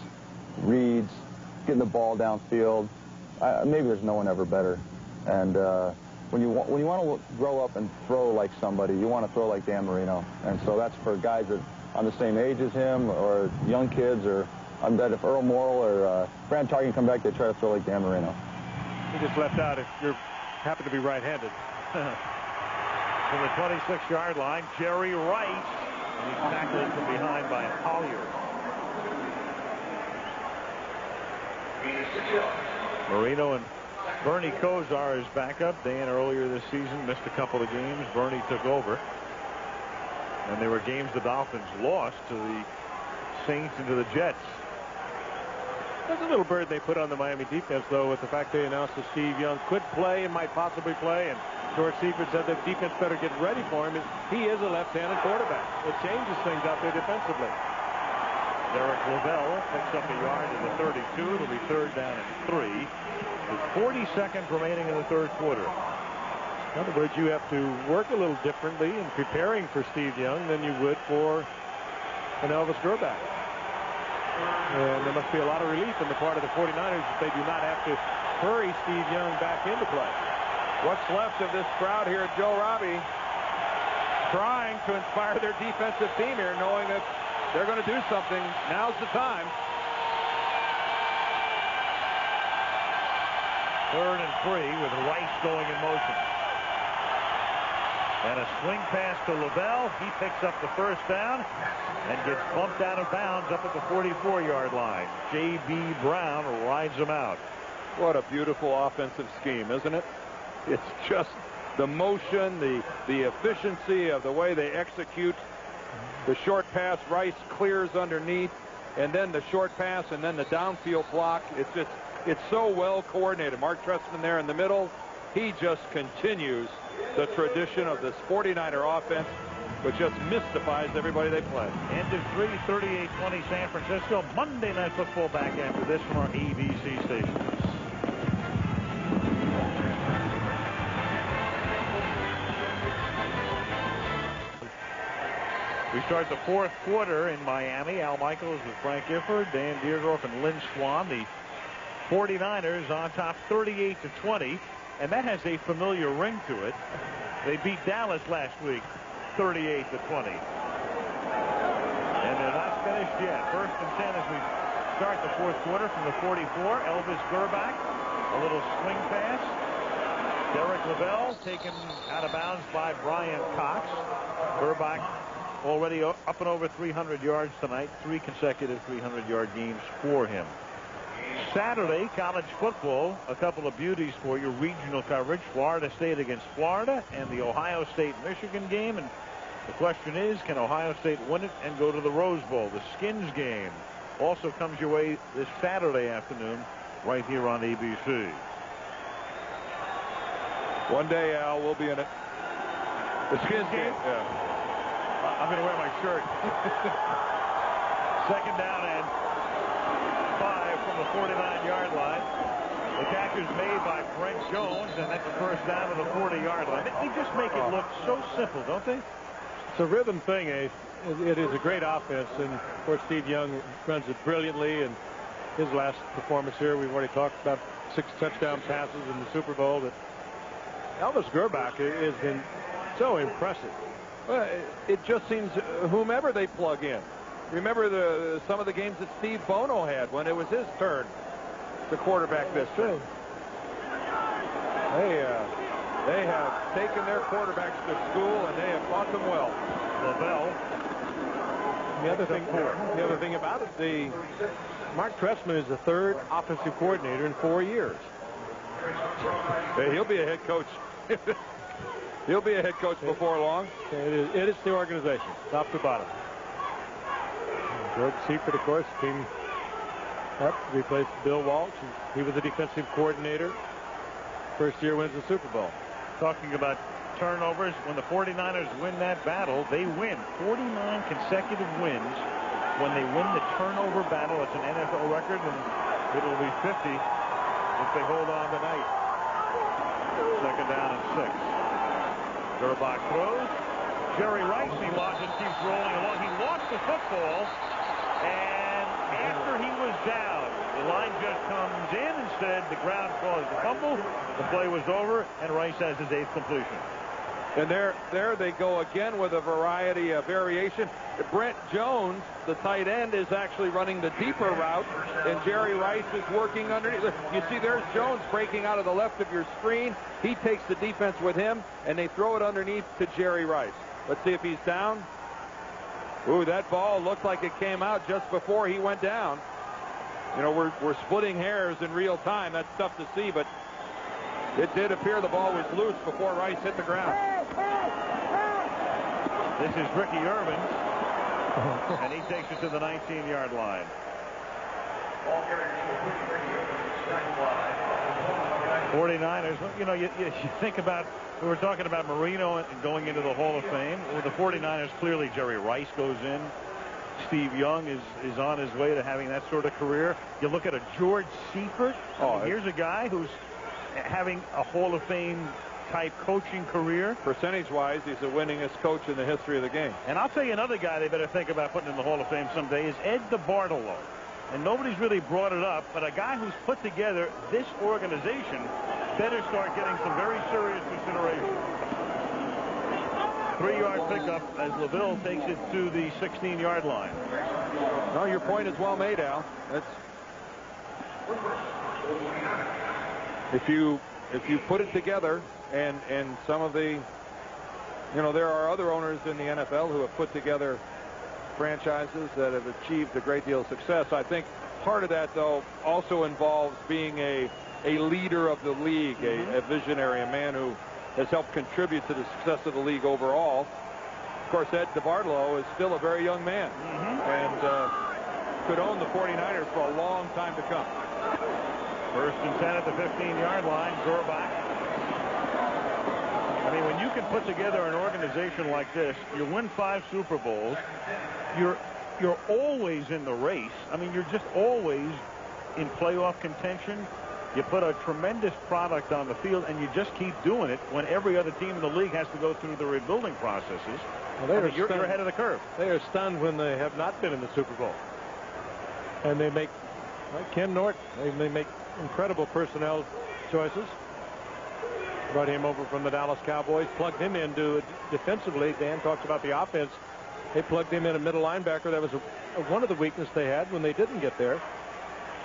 reads, getting the ball downfield, maybe there's no one ever better. And when you want to grow up and throw like somebody, you want to throw like Dan Marino. And so that's for guys that on the same age as him, or young kids, or I bet if Earl Morrall or Fran Tarkenton come back, they try to throw like Dan Marino. You just left out if you happen to be right-handed. From the 26-yard line, Jerry Rice, and he's tackled from behind by Collier. Marino and Bernie Kosar is back up. Dan earlier this season missed a couple of games. Bernie took over. And there were games the Dolphins lost to the Saints and to the Jets. There's a little bird they put on the Miami defense, though, with the fact they announced that Steve Young could play and might possibly play. And George Seifert said the defense better get ready for him. He is a left-handed quarterback. It changes things out there defensively. Derek Lavelle picks up a yard to the 32. It'll be 3rd down and 3. With 40 seconds remaining in the 3rd quarter. In other words, you have to work a little differently in preparing for Steve Young than you would for an Elvis Grbac. And there must be a lot of relief on the part of the 49ers that they do not have to hurry Steve Young back into play. What's left of this crowd here at Joe Robbie trying to inspire their defensive team here, knowing that they're going to do something. Now's the time. 3rd and 3 with Rice going in motion. And a swing pass to Lavelle. He picks up the 1st down and gets bumped out of bounds up at the 44-yard line. J.B. Brown rides him out. What a beautiful offensive scheme, isn't it? It's just the motion, the efficiency of the way they execute the short pass. Rice clears underneath, and then the short pass, and then the downfield block. It's so well coordinated. Mark Trestman there in the middle. He just continues the tradition of this 49er offense, which just mystifies everybody they play. End of 3, 38-20 San Francisco. Monday Night Football back after this from our ABC station. We start the fourth quarter in Miami. Al Michaels with Frank Gifford, Dan Deerdorf, and Lynn Swan. The 49ers on top 38-20, and that has a familiar ring to it. They beat Dallas last week 38-20. And they're not finished yet. First and 10 as we start the fourth quarter from the 44. Elvis Grbac, a little swing pass. Derek Lavelle taken out of bounds by Brian Cox. Grbac already up and over 300 yards tonight. 3 consecutive 300-yard games for him. Saturday, college football, a couple of beauties for your regional coverage. Florida State against Florida and the Ohio State-Michigan game. And the question is, can Ohio State win it and go to the Rose Bowl? The Skins game also comes your way this Saturday afternoon right here on ABC. One day, Al, we'll be in it. The Skins game? Yeah. I'm going to wear my shirt. Second down and 5 from the 49-yard line. The catch is made by Brent Jones, and that's the first down to the 40-yard line. They just make it look so simple, don't they? It's a rhythm thing, Ace. It is a great offense, and of course Steve Young runs it brilliantly. And his last performance here, we've already talked about 6 touchdown passes in the Super Bowl. But Elvis Grbac has been so impressive. Well, it just seems whomever they plug in. Remember some of the games that Steve Bono had when it was his turn to quarterback this thing. They have taken their quarterbacks to school, and they have taught them well. Lavelle. The other thing about it, Mark Trestman is the 3rd offensive coordinator in 4 years. Hey, he'll be a head coach. He'll be a head coach before long. It is the organization, top to bottom. George Seifert, of course, came up, replaced Bill Walsh. He was the defensive coordinator. First year wins the Super Bowl. Talking about turnovers, when the 49ers win that battle, they win 49 consecutive wins. When they win the turnover battle, it's an NFL record, and it'll be 50 if they hold on tonight. Second down and 6. Grbac throws. Jerry Rice, meanwhile, just keeps rolling along. He lost the football, and after he was down, the line just comes in. Instead, the ground caused the fumble. The play was over, and Rice has his 8th completion. And there they go again with a variety of variation. Brent Jones, the tight end, is actually running the deeper route, and Jerry Rice is working underneath. You see, there's Jones breaking out of the left of your screen. He takes the defense with him, and they throw it underneath to Jerry Rice. Let's see if he's down. Ooh, that ball looked like it came out just before he went down. You know, we're splitting hairs in real time. That's tough to see, but it did appear the ball was loose before Rice hit the ground. This is Ricky Irvin, and he takes it to the 19-yard line. 49ers, you know, you think about, we were talking about Marino going into the Hall of Fame. With the 49ers, clearly Jerry Rice goes in. Steve Young is on his way to having that sort of career. You look at a George Seifert. Here's a guy who's having a Hall of Fame type coaching career. Percentage-wise, he's the winningest coach in the history of the game. And I'll tell you another guy they better think about putting in the Hall of Fame someday is Ed DeBartolo. And nobody's really brought it up, but a guy who's put together this organization better start getting some very serious consideration. 3-yard pickup as Lavelle takes it to the 16-yard line. No, your point is well made, Al. That's if you put it together, and some of the, you know, there are other owners in the NFL who have put together franchises that have achieved a great deal of success. I think part of that, though, also involves being a leader of the league, a visionary, a man who has helped contribute to the success of the league overall. Of course, Ed DeBartolo is still a very young man and could own the 49ers for a long time to come. First and 10 at the 15-yard line. Zurbach. I mean, when you can put together an organization like this, you win 5 Super Bowls, you're always in the race. I mean, you're just always in playoff contention. You put a tremendous product on the field, and you just keep doing it when every other team in the league has to go through the rebuilding processes. Well, you're ahead of the curve. They are stunned when they have not been in the Super Bowl. And they make, like Ken Norton, they make incredible personnel choices. Brought him over from the Dallas Cowboys, plugged him into defensively. Dan talks about the offense. They plugged him in a middle linebacker. That was one of the weaknesses they had when they didn't get there.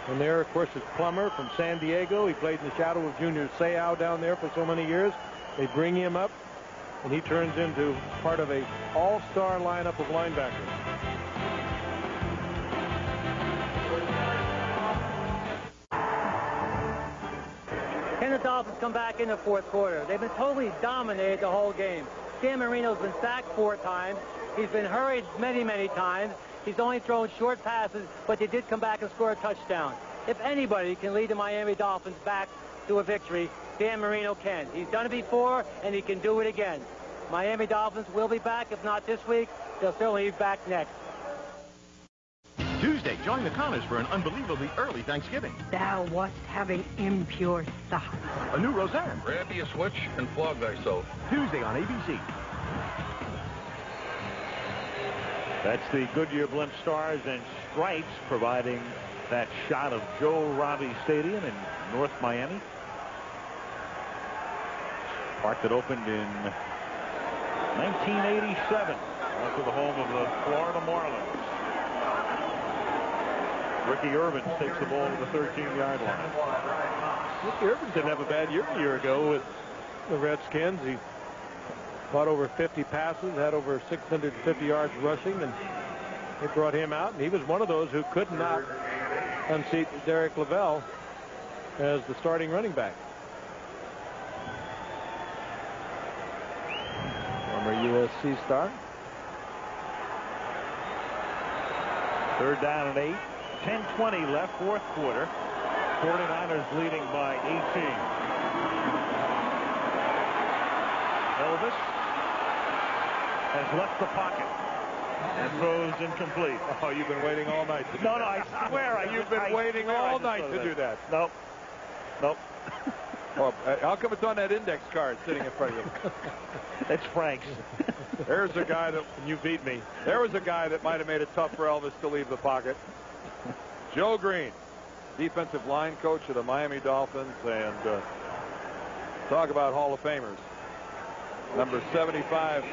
And there, of course, is Plummer from San Diego. He played in the shadow of Junior Seau down there for so many years. They bring him up, and he turns into part of a all-star lineup of linebackers. Can the Dolphins come back in the fourth quarter? They've been totally dominated the whole game. Dan Marino's been sacked 4 times. He's been hurried many, many times. He's only thrown short passes, but they did come back and score a touchdown. If anybody can lead the Miami Dolphins back to a victory, Dan Marino can. He's done it before, and he can do it again. Miami Dolphins will be back. If not this week, they'll certainly be back next. Tuesday, join the Connors for an unbelievably early Thanksgiving. Thou wast having impure thoughts. A new Roseanne. Grab me a switch and flog thyself. Tuesday on ABC. That's the Goodyear Blimp Stars and Stripes providing that shot of Joe Robbie Stadium in North Miami. Park that opened in 1987. Also the home of the Florida Marlins. Ricky Irvin takes the ball to the 13-yard line. Ricky Irvin didn't have a bad year a year ago with the Redskins. He caught over 50 passes, had over 650 yards rushing, and they brought him out, and he was one of those who could not unseat Derek Lavelle as the starting running back. Former USC star. 3rd down and 8. 10:20 left, fourth quarter. 49ers leading by 18. Elvis has left the pocket and throws incomplete. Oh, you've been waiting all night to do No, that. no, I swear. You've been waiting all night to do that. Nope. Nope. Well, how come it's on that index card sitting in front of you? It's Frank's. There's a guy that, you beat me. There was a guy that might have made it tough for Elvis to leave the pocket. Joe Green, defensive line coach of the Miami Dolphins, and talk about Hall of Famers. Number 75,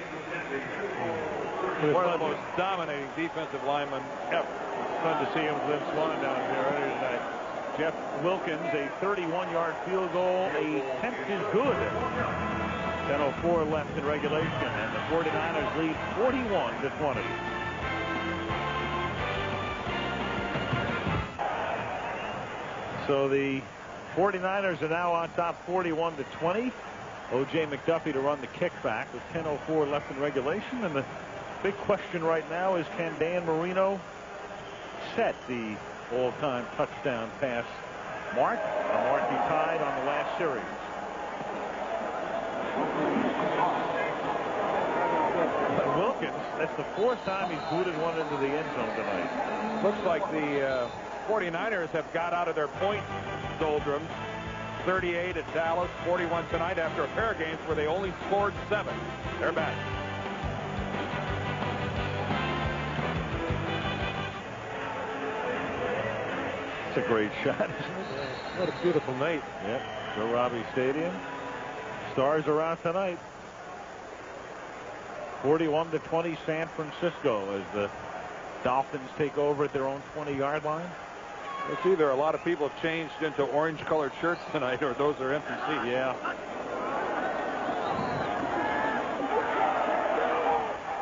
one of the most dominating defensive linemen ever. Fun to see him with Lynn Swan down here earlier tonight. Jeff Wilkins, a 31-yard field goal. A attempt is good. 10:04 left in regulation, and the 49ers lead 41-20. So the 49ers are now on top 41-20. O.J. McDuffie to run the kickback with 10:04 left in regulation. And the big question right now is, can Dan Marino set the all-time touchdown pass mark? A mark he tied on the last series. But Wilkins, that's the 4th time he's booted one into the end zone tonight. Looks like the 49ers have got out of their point doldrums. 38 at Dallas, 41 tonight after a pair of games where they only scored 7. They're back. It's a great shot, isn't it? What a beautiful night. Yep. Joe Robbie Stadium. Stars are out tonight. 41-20 San Francisco as the Dolphins take over at their own 20-yard line. It's either a lot of people have changed into orange-colored shirts tonight, or those are empty seats. Yeah.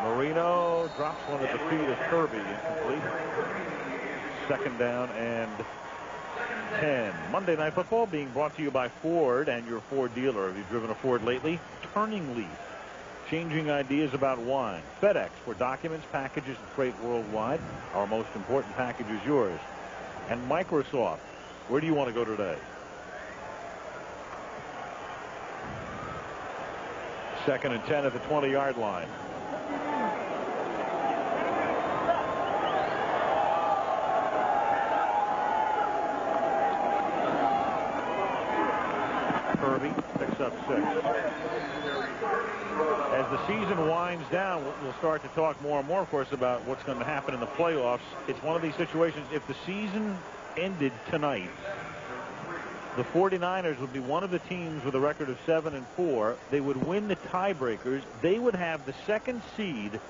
Marino drops one at the feet of Kirby, incomplete. 2nd down and 10. Monday Night Football being brought to you by Ford and your Ford dealer. Have you driven a Ford lately? Turning Leaf. Changing ideas about wine. FedEx for documents, packages, and freight worldwide. Our most important package is yours. And Microsoft. Where do you want to go today? Second and 10 at the 20-yard line. Kirby picks up 6. As the season winds down, we'll start to talk more and more, of course, about what's going to happen in the playoffs. It's one of these situations, if the season ended tonight, the 49ers would be one of the teams with a record of 7-4. They would win the tiebreakers. They would have the second seed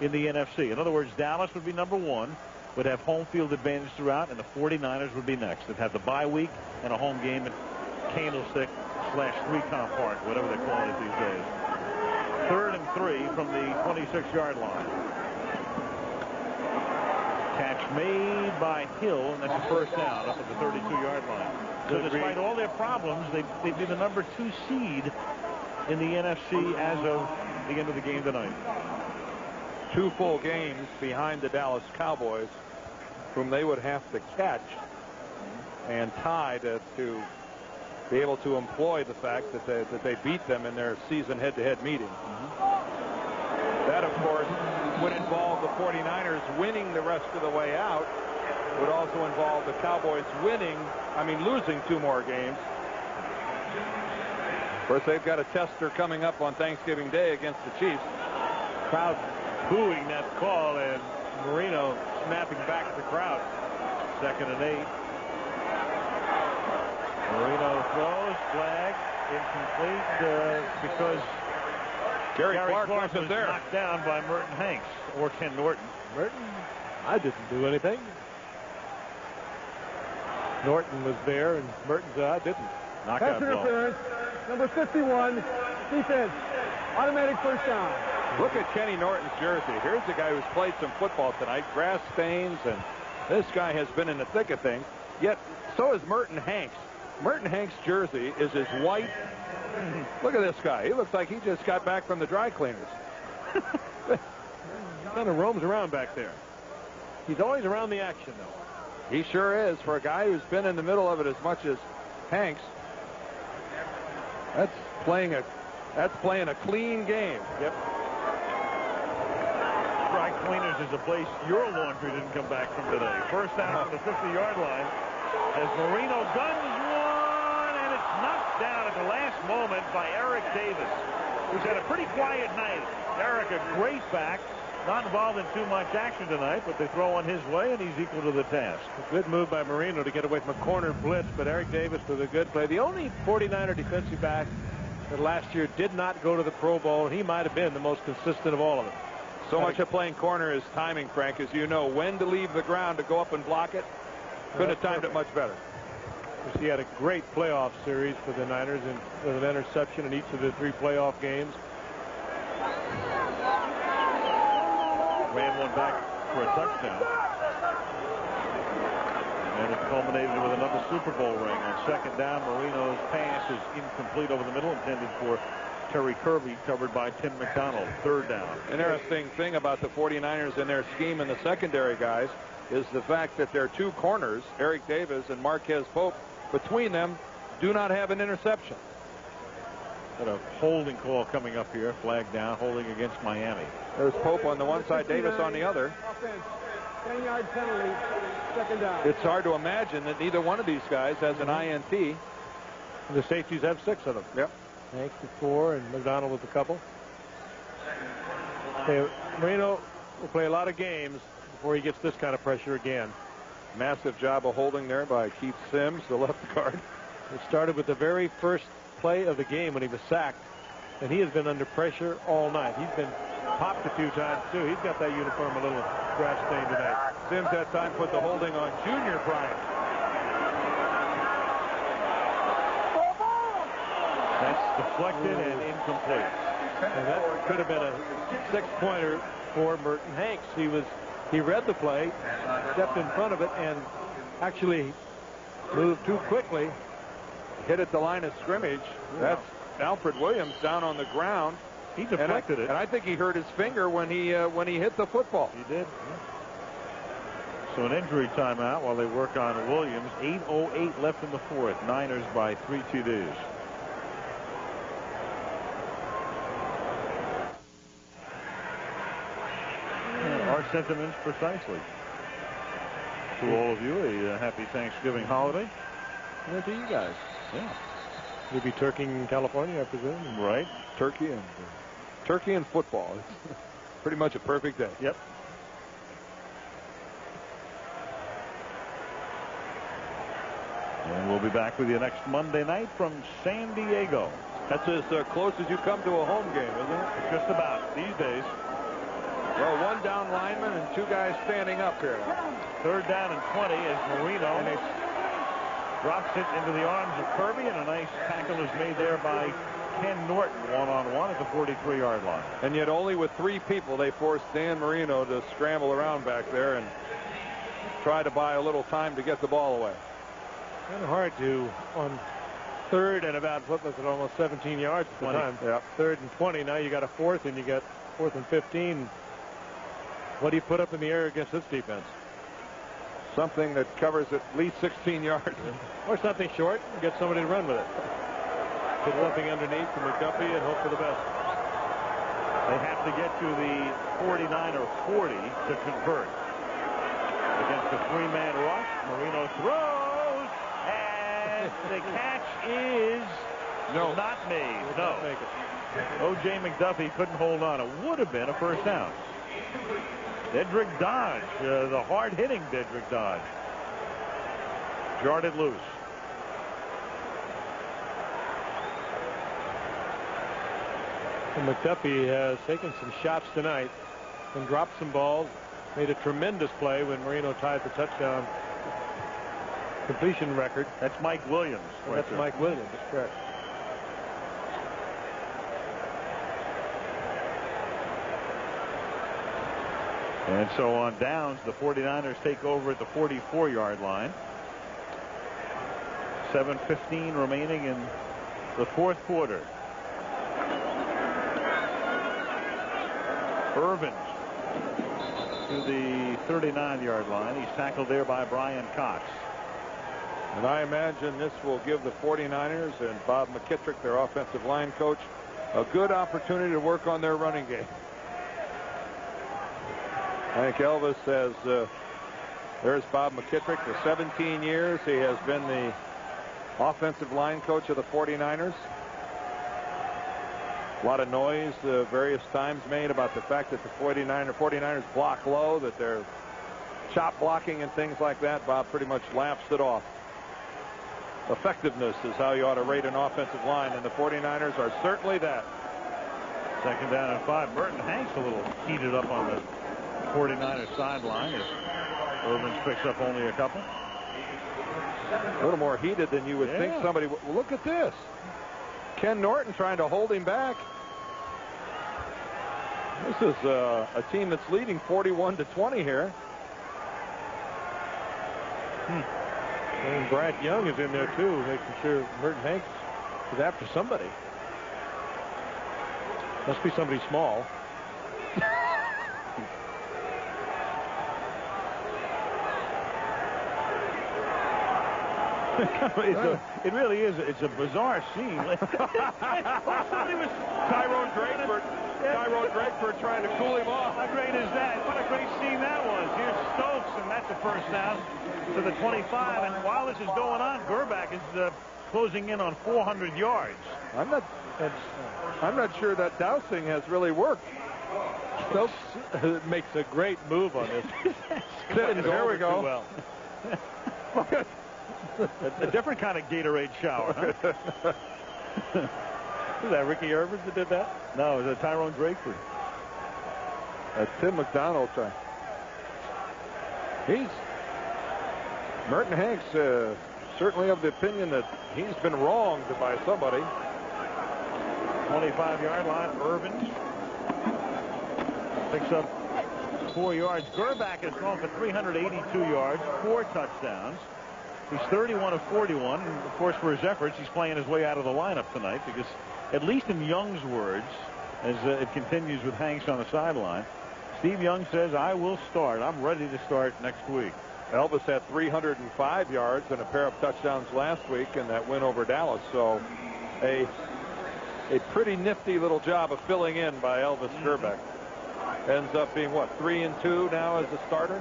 in the NFC. In other words, Dallas would be number 1, would have home field advantage throughout, and the 49ers would be next. They'd have the bye week and a home game at Candlestick/3-Comp Park, whatever they're calling it these days. 3rd and 3 from the 26-yard line. Catch made by Hill, and that's a first down up at the 32-yard line. So despite all their problems, they'd be the number 2 seed in the NFC as of the end of the game tonight. 2 full games behind the Dallas Cowboys, whom they would have to catch and tie to be able to employ the fact that they beat them in their season head-to-head meeting. That, of course, would involve the 49ers winning the rest of the way out. Would also involve the Cowboys losing 2 more games. Of course, they've got a tester coming up on Thanksgiving Day against the Chiefs. Crowd booing that call, and Marino snapping back at the crowd. 2nd and 8. Marino throws, flag, incomplete because Gary Clark was there. Knocked down by Merton Hanks or Ken Norton. Merton, I didn't do anything. Norton was there, and Merton said, I didn't. Pass interference, number 51, defense, automatic first down. Look at Kenny Norton's jersey. Here's a guy who's played some football tonight, grass stains, and this guy has been in the thick of things. Yet, so is Merton Hanks. Merton Hanks' jersey is as white. Look at this guy. He looks like he just got back from the dry cleaners. Kind of roams around back there. He's always around the action, though. He sure is. For a guy who's been in the middle of it as much as Hanks, that's playing a clean game. Yep. Dry cleaners is a place your laundry didn't come back from today. First down from the 50-yard line as Marino guns one, and it's knocked down at the last moment by Eric Davis, who's had a pretty quiet night. Eric, a great back. Not involved in too much action tonight, but they throw on his way, and he's equal to the task. A good move by Marino to get away from a corner blitz, but Eric Davis with a good play. The only 49er defensive back that last year did not go to the Pro Bowl, and he might have been the most consistent of all of them. So much of playing corner is timing, Frank, as you know when to leave the ground to go up and block it. Couldn't have timed it much better. He had a great playoff series for the Niners and with an interception in each of the 3 playoff games. Ran one back for a touchdown. And it culminated with another Super Bowl ring. On 2nd down, Marino's pass is incomplete over the middle, intended for Terry Kirby, covered by Tim McDonald. 3rd down. Interesting thing about the 49ers and their scheme in the secondary, guys, is the fact that their 2 corners, Eric Davis and Marquez Pope, between them do not have an interception. Got a holding call coming up here. Flag down, holding against Miami. There's Pope on the one side, Davis on the other. Offense, 10-yard penalty, 2nd down. It's hard to imagine that neither one of these guys has an INT. The safeties have 6 of them. Yep. Hanks with 4 and McDonald with a couple. Marino will play a lot of games before he gets this kind of pressure again. Massive job of holding there by Keith Sims, the left guard. It started with the very first play of the game when he was sacked, and he has been under pressure all night. He's been popped a few times, too. He's got that uniform a little grass stained tonight. Sims that time put the holding on Junior Bryant. That's deflected and incomplete. And that could have been a 6-pointer for Merton Hanks. He read the play, stepped in front of it, and actually moved too quickly, hit at the line of scrimmage. That's Alfred Williams down on the ground. He deflected it. And I think he hurt his finger when he hit the football. He did. So an injury timeout while they work on Williams. 8:08 left in the fourth. Niners by 3 TDs. Our sentiments precisely. To all of you, a happy Thanksgiving holiday. And to you guys. Yeah. You'll be turkey in California, I presume. Right. Turkey and football. It's pretty much a perfect day. Yep. And we'll be back with you next Monday night from San Diego. That's as close as you come to a home game, isn't it? Just about these days. Well, one down lineman and two guys standing up here. 3rd down and 20 as Marino drops it into the arms of Kirby, and a nice tackle is made there by Ken Norton, one-on-one at the 43-yard line. And yet only with 3 people they forced Dan Marino to scramble around back there and try to buy a little time to get the ball away. Kind of hard to, on 3rd and about, what was it, almost 17 yards at the time. Yeah. 3rd and 20. Now you got a 4th, and you got 4th and 15. What do you put up in the air against this defense? Something that covers at least 16 yards. Or something short, and get somebody to run with it. Put something underneath for McDuffie and hope for the best. They have to get to the 49 or 40 to convert. Against the 3-man rush, Marino throws, and the catch is not made. No. O.J. McDuffie couldn't hold on. It would have been a first down. Dedrick Dodge, the hard-hitting Dedrick Dodge, jarred it loose. And McDuffie has taken some shots tonight and dropped some balls. Made a tremendous play when Marino tied the touchdown completion record. That's Mike Williams. That's Mike Williams, that's correct. And so on downs, the 49ers take over at the 44-yard line. 7:15 remaining in the fourth quarter. Irvin to the 39-yard line. He's tackled there by Brian Cox. And I imagine this will give the 49ers and Bob McKittrick, their offensive line coach, a good opportunity to work on their running game. I think Elvis says, there's Bob McKittrick for 17 years. He has been the offensive line coach of the 49ers. A lot of noise various times made about the fact that the 49ers block low, that they're chop blocking and things like that. Bob pretty much laughs it off. Effectiveness is how you ought to rate an offensive line, and the 49ers are certainly that. 2nd down and 5. Merton Hanks a little heated up on the 49ers sideline as Irvin picks up only a couple. A little more heated than you would think somebody would. Look at this. Ken Norton trying to hold him back. This is a team that's leading 41-20 here. And Bryant Young is in there too, making sure Merton Hanks is after somebody. Must be somebody small. It really is. It's a bizarre scene. Somebody was Tyrone Drakeford trying to cool him off. How great is that? What a great scene that was. Here's Stokes, and that's a first down to the 25. And while this is going on, Gerbach is closing in on 400 yards. I'm not sure that dousing has really worked. Stokes makes a great move on this. There we go. Well. A different kind of Gatorade shower, huh? Was that Ricky Irvin that did that? No, it was Tyrone Drakeford. Tim McDonald trying. Merton Hanks certainly of the opinion that he's been wronged by somebody. 25-yard line. Irvin picks up 4 yards. Gerbach has thrown for 382 yards, 4 touchdowns. He's 31 of 41, and of course, for his efforts, he's playing his way out of the lineup tonight because, at least in Young's words, as it continues with Hanks on the sideline, Steve Young says, I will start. I'm ready to start next week. Elvis had 305 yards and a pair of touchdowns last week in that win over Dallas. So a pretty nifty little job of filling in by Elvis Grbac. Ends up being, what, 3-2 now as a starter?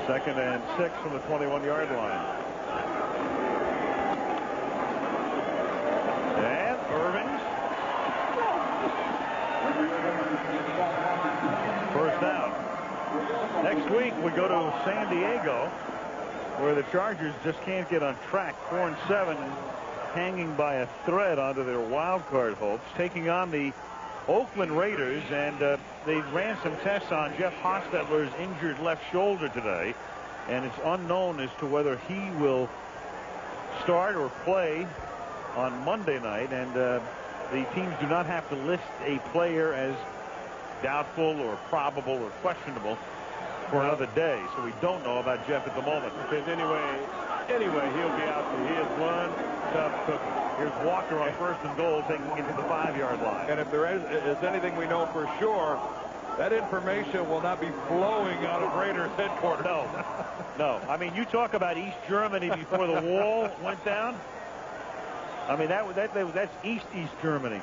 2nd and 6 from the 21-yard line. And Irving's first down. Next week we go to San Diego, where the Chargers just can't get on track. 4-7, hanging by a thread onto their wild card hopes, taking on the Oakland Raiders, and they ran some tests on Jeff Hostetler's injured left shoulder today, and it's unknown as to whether he will start or play on Monday night, and the teams do not have to list a player as doubtful or probable or questionable for another day, so we don't know about Jeff at the moment. Because anyway, he'll be out there. He is one tough cookie. Here's Walker on 1st and goal, taking it to the 5-yard line. And if there is anything we know for sure, that information will not be flowing out of Raiders headquarters. No. I mean, you talk about East Germany before the wall went down. I mean, that's East Germany.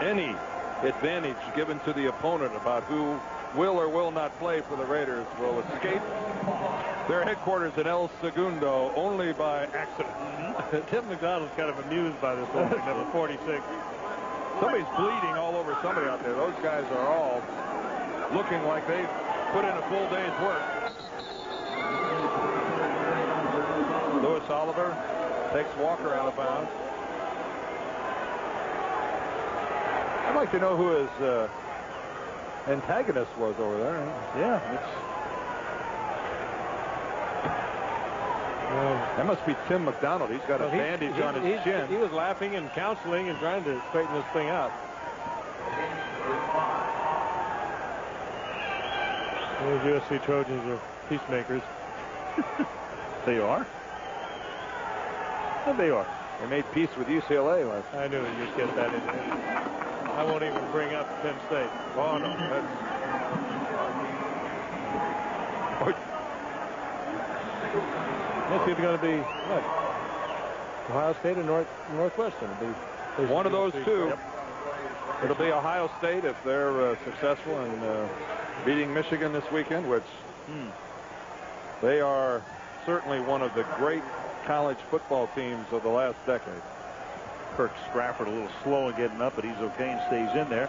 Any advantage given to the opponent about who will or will not play for the Raiders will escape their headquarters in El Segundo only by accident. Tim McDonald's kind of amused by this whole thing, number 46. Somebody's bleeding all over somebody out there. Those guys are all looking like they've put in a full day's work. Louis Oliver takes Walker out of bounds. I'd like to know who his antagonist was over there. Yeah, that must be Tim McDonald. He's got a bandage on his chin. He was laughing and counseling and trying to straighten this thing out. Those USC Trojans are peacemakers. They are? They are. They made peace with UCLA last night. I knew you'd just get that in there. I won't even bring up Penn State. Oh, no. It's either going to be what? Ohio State or Northwestern. It'll be one of those two. Yep. It'll be Ohio State if they're successful in beating Michigan this weekend, which they are certainly one of the great college football teams of the last decade. Kirk Strafford a little slow in getting up, but he's okay and stays in there.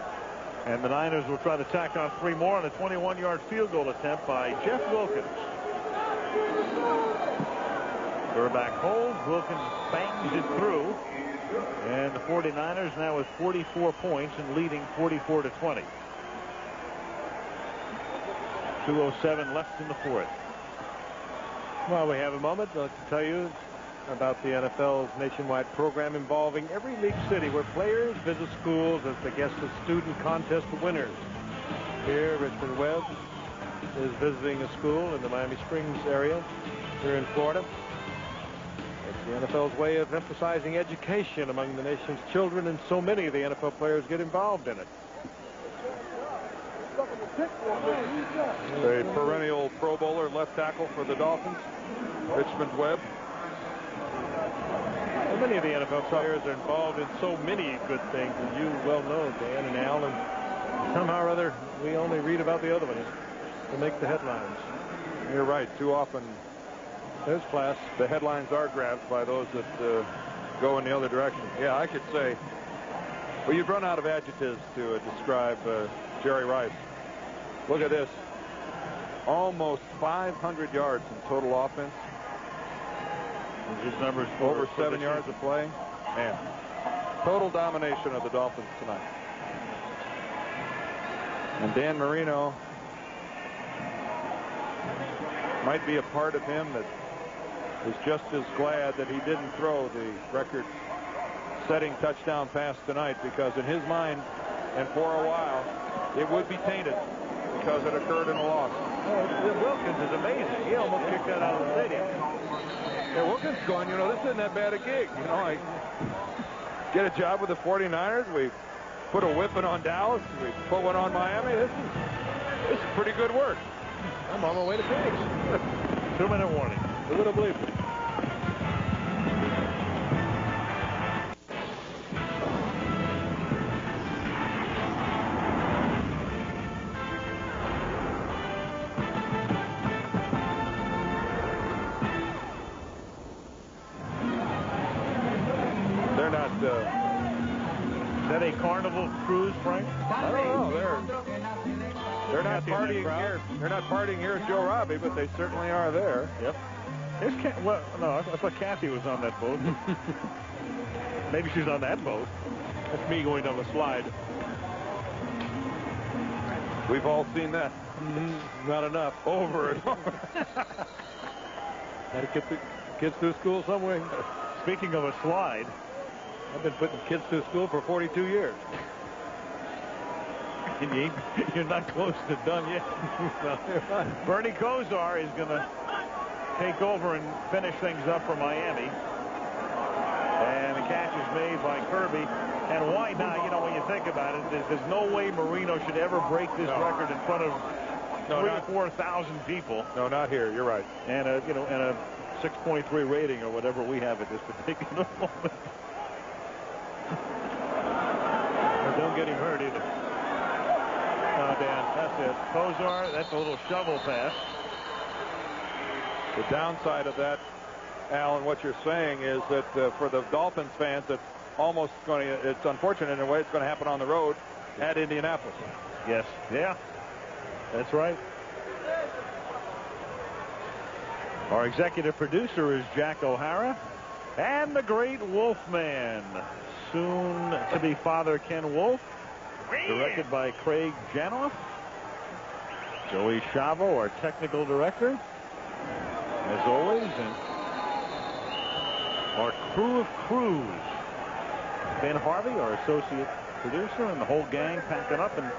And the Niners will try to tack on 3 more on a 21-yard field goal attempt by Jeff Wilkins. Grbac holds. Wilkins bangs it through. And the 49ers now with 44 points and leading 44-20. 2:07 left in the 4th. Well, we have a moment to tell you about the NFL's nationwide program involving every league city where players visit schools as the guests of student contest winners. Here, Richmond Webb is visiting a school in the Miami Springs area here in Florida. It's the NFL's way of emphasizing education among the nation's children, and so many of the NFL players get involved in it. A perennial Pro Bowler, left tackle for the Dolphins, Richmond Webb. Well, many of the NFL players are involved in so many good things, as you well know, Dan and Al, and somehow or other we only read about the other ones to make the headlines. You're right. Too often, there's class. The headlines are grabbed by those that go in the other direction. Yeah, I could say, well, you'd run out of adjectives to describe Jerry Rice. Look at this. Almost 500 yards in total offense. His numbers over 7 yards of play. Man, total domination of the Dolphins tonight. And Dan Marino might be a part of him that is just as glad that he didn't throw the record-setting touchdown pass tonight, because in his mind, and for a while, it would be tainted because it occurred in a loss. Wilkins is amazing. He almost kicked that out of the stadium. Yeah, Wilkins going, this isn't that bad a gig. I get a job with the 49ers. We put a whipping on Dallas. We put one on Miami. This is pretty good work. I'm on my way to Phoenix. 2-minute warning. Who would have believed it? They're not. Is that a Carnival cruise, Frank? I don't know. They're not partying here. They're not partying here at Joe Robbie, but they certainly are there. Yep. No, I thought Kathy was on that boat. Maybe she's on that boat. That's me going down the slide. We've all seen that. Not enough. Over and over. Got to get the kids through school some way. Speaking of a slide, I've been putting kids through school for 42 years. You're not close to done yet. Bernie Kosar is going to take over and finish things up for Miami. And the catch is made by Kirby. And why not? When you think about it, there's no way Marino should ever break this record in front of 3,000 or 4,000 people. No, not here. You're right. And a 6.3 rating or whatever we have at this particular moment. Don't get him hurt either. Oh, Dan, that's it. Kosar, that's a little shovel pass. The downside of that, Alan, what you're saying is that for the Dolphins fans, it's unfortunate in a way it's going to happen on the road at Indianapolis. Yes. Yeah. That's right. Our executive producer is Jack O'Hara. And the great Wolfman, soon to be Father Ken Wolf. Directed by Craig Janoff. Joey Chavo, our technical director, as always, and our crew of crews. Ben Harvey, our associate producer, and the whole gang packing up and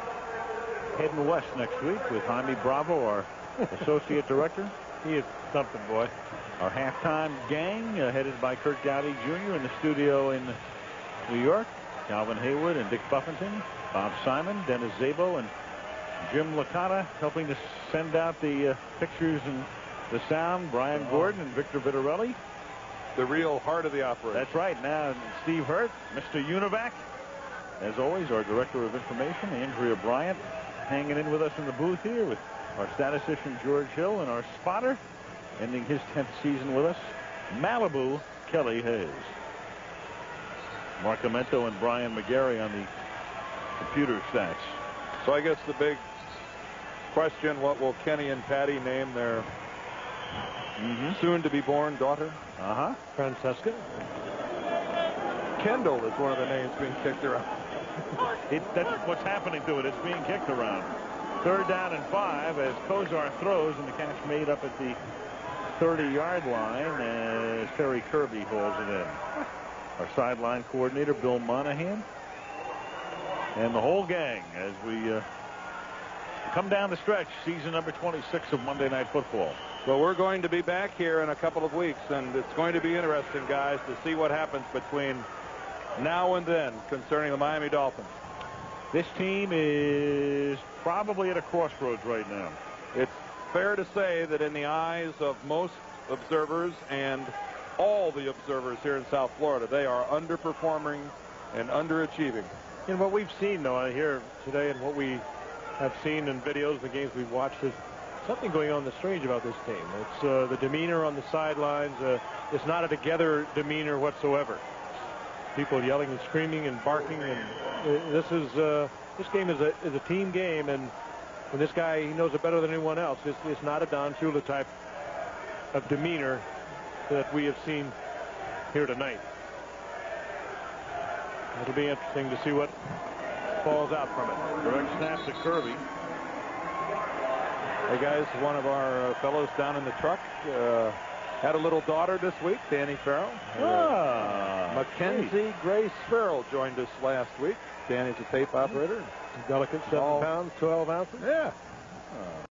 heading west next week with Jaime Bravo, our associate director. He is something, boy. Our halftime gang, headed by Kurt Dowdy Jr. in the studio in New York. Calvin Hayward and Dick Buffington, Bob Simon, Dennis Szabo, and Jim Licata helping to send out the pictures and the sound. Brian Gordon and Victor Vitarelli. The real heart of the operation. That's right. Now, Steve Hurt, Mr. Univac, as always, our director of information, Andrea Bryant, hanging in with us in the booth here with our statistician George Hill and our spotter, ending his 10th season with us, Malibu Kelly Hayes. Mark Amento and Brian McGarry on the computer stats. So I guess the big question, what will Kenny and Patty name their soon-to-be-born daughter? Francesca. Kendall is one of the names being kicked around. That's what's happening to it. It's being kicked around. 3rd down and 5 as Kosar throws, and the catch made up at the 30-yard line as Terry Kirby hauls it in. Our sideline coordinator, Bill Monahan, and the whole gang as we come down the stretch, season number 26 of Monday Night Football. Well, we're going to be back here in a couple of weeks, and it's going to be interesting, guys, to see what happens between now and then concerning the Miami Dolphins. This team is probably at a crossroads right now. It's fair to say that in the eyes of most observers and all the observers here in South Florida, they are underperforming and underachieving. And what we've seen, though, here today, and what we have seen in videos, the games we've watched, is something going on that's strange about this team. It's the demeanor on the sidelines. It's not a together demeanor whatsoever. People yelling and screaming and barking, and this game is a team game, and when this guy, he knows it better than anyone else. It's not a Don Shula type of demeanor that we have seen here tonight. It'll be interesting to see what falls out from it. Direct snap to Kirby. Hey guys, one of our fellows down in the truck had a little daughter this week, Danny Farrell. Mackenzie Grace Farrell joined us last week. Danny's a tape operator. Delicate, 7 pounds, 12 ounces. Yeah. Oh.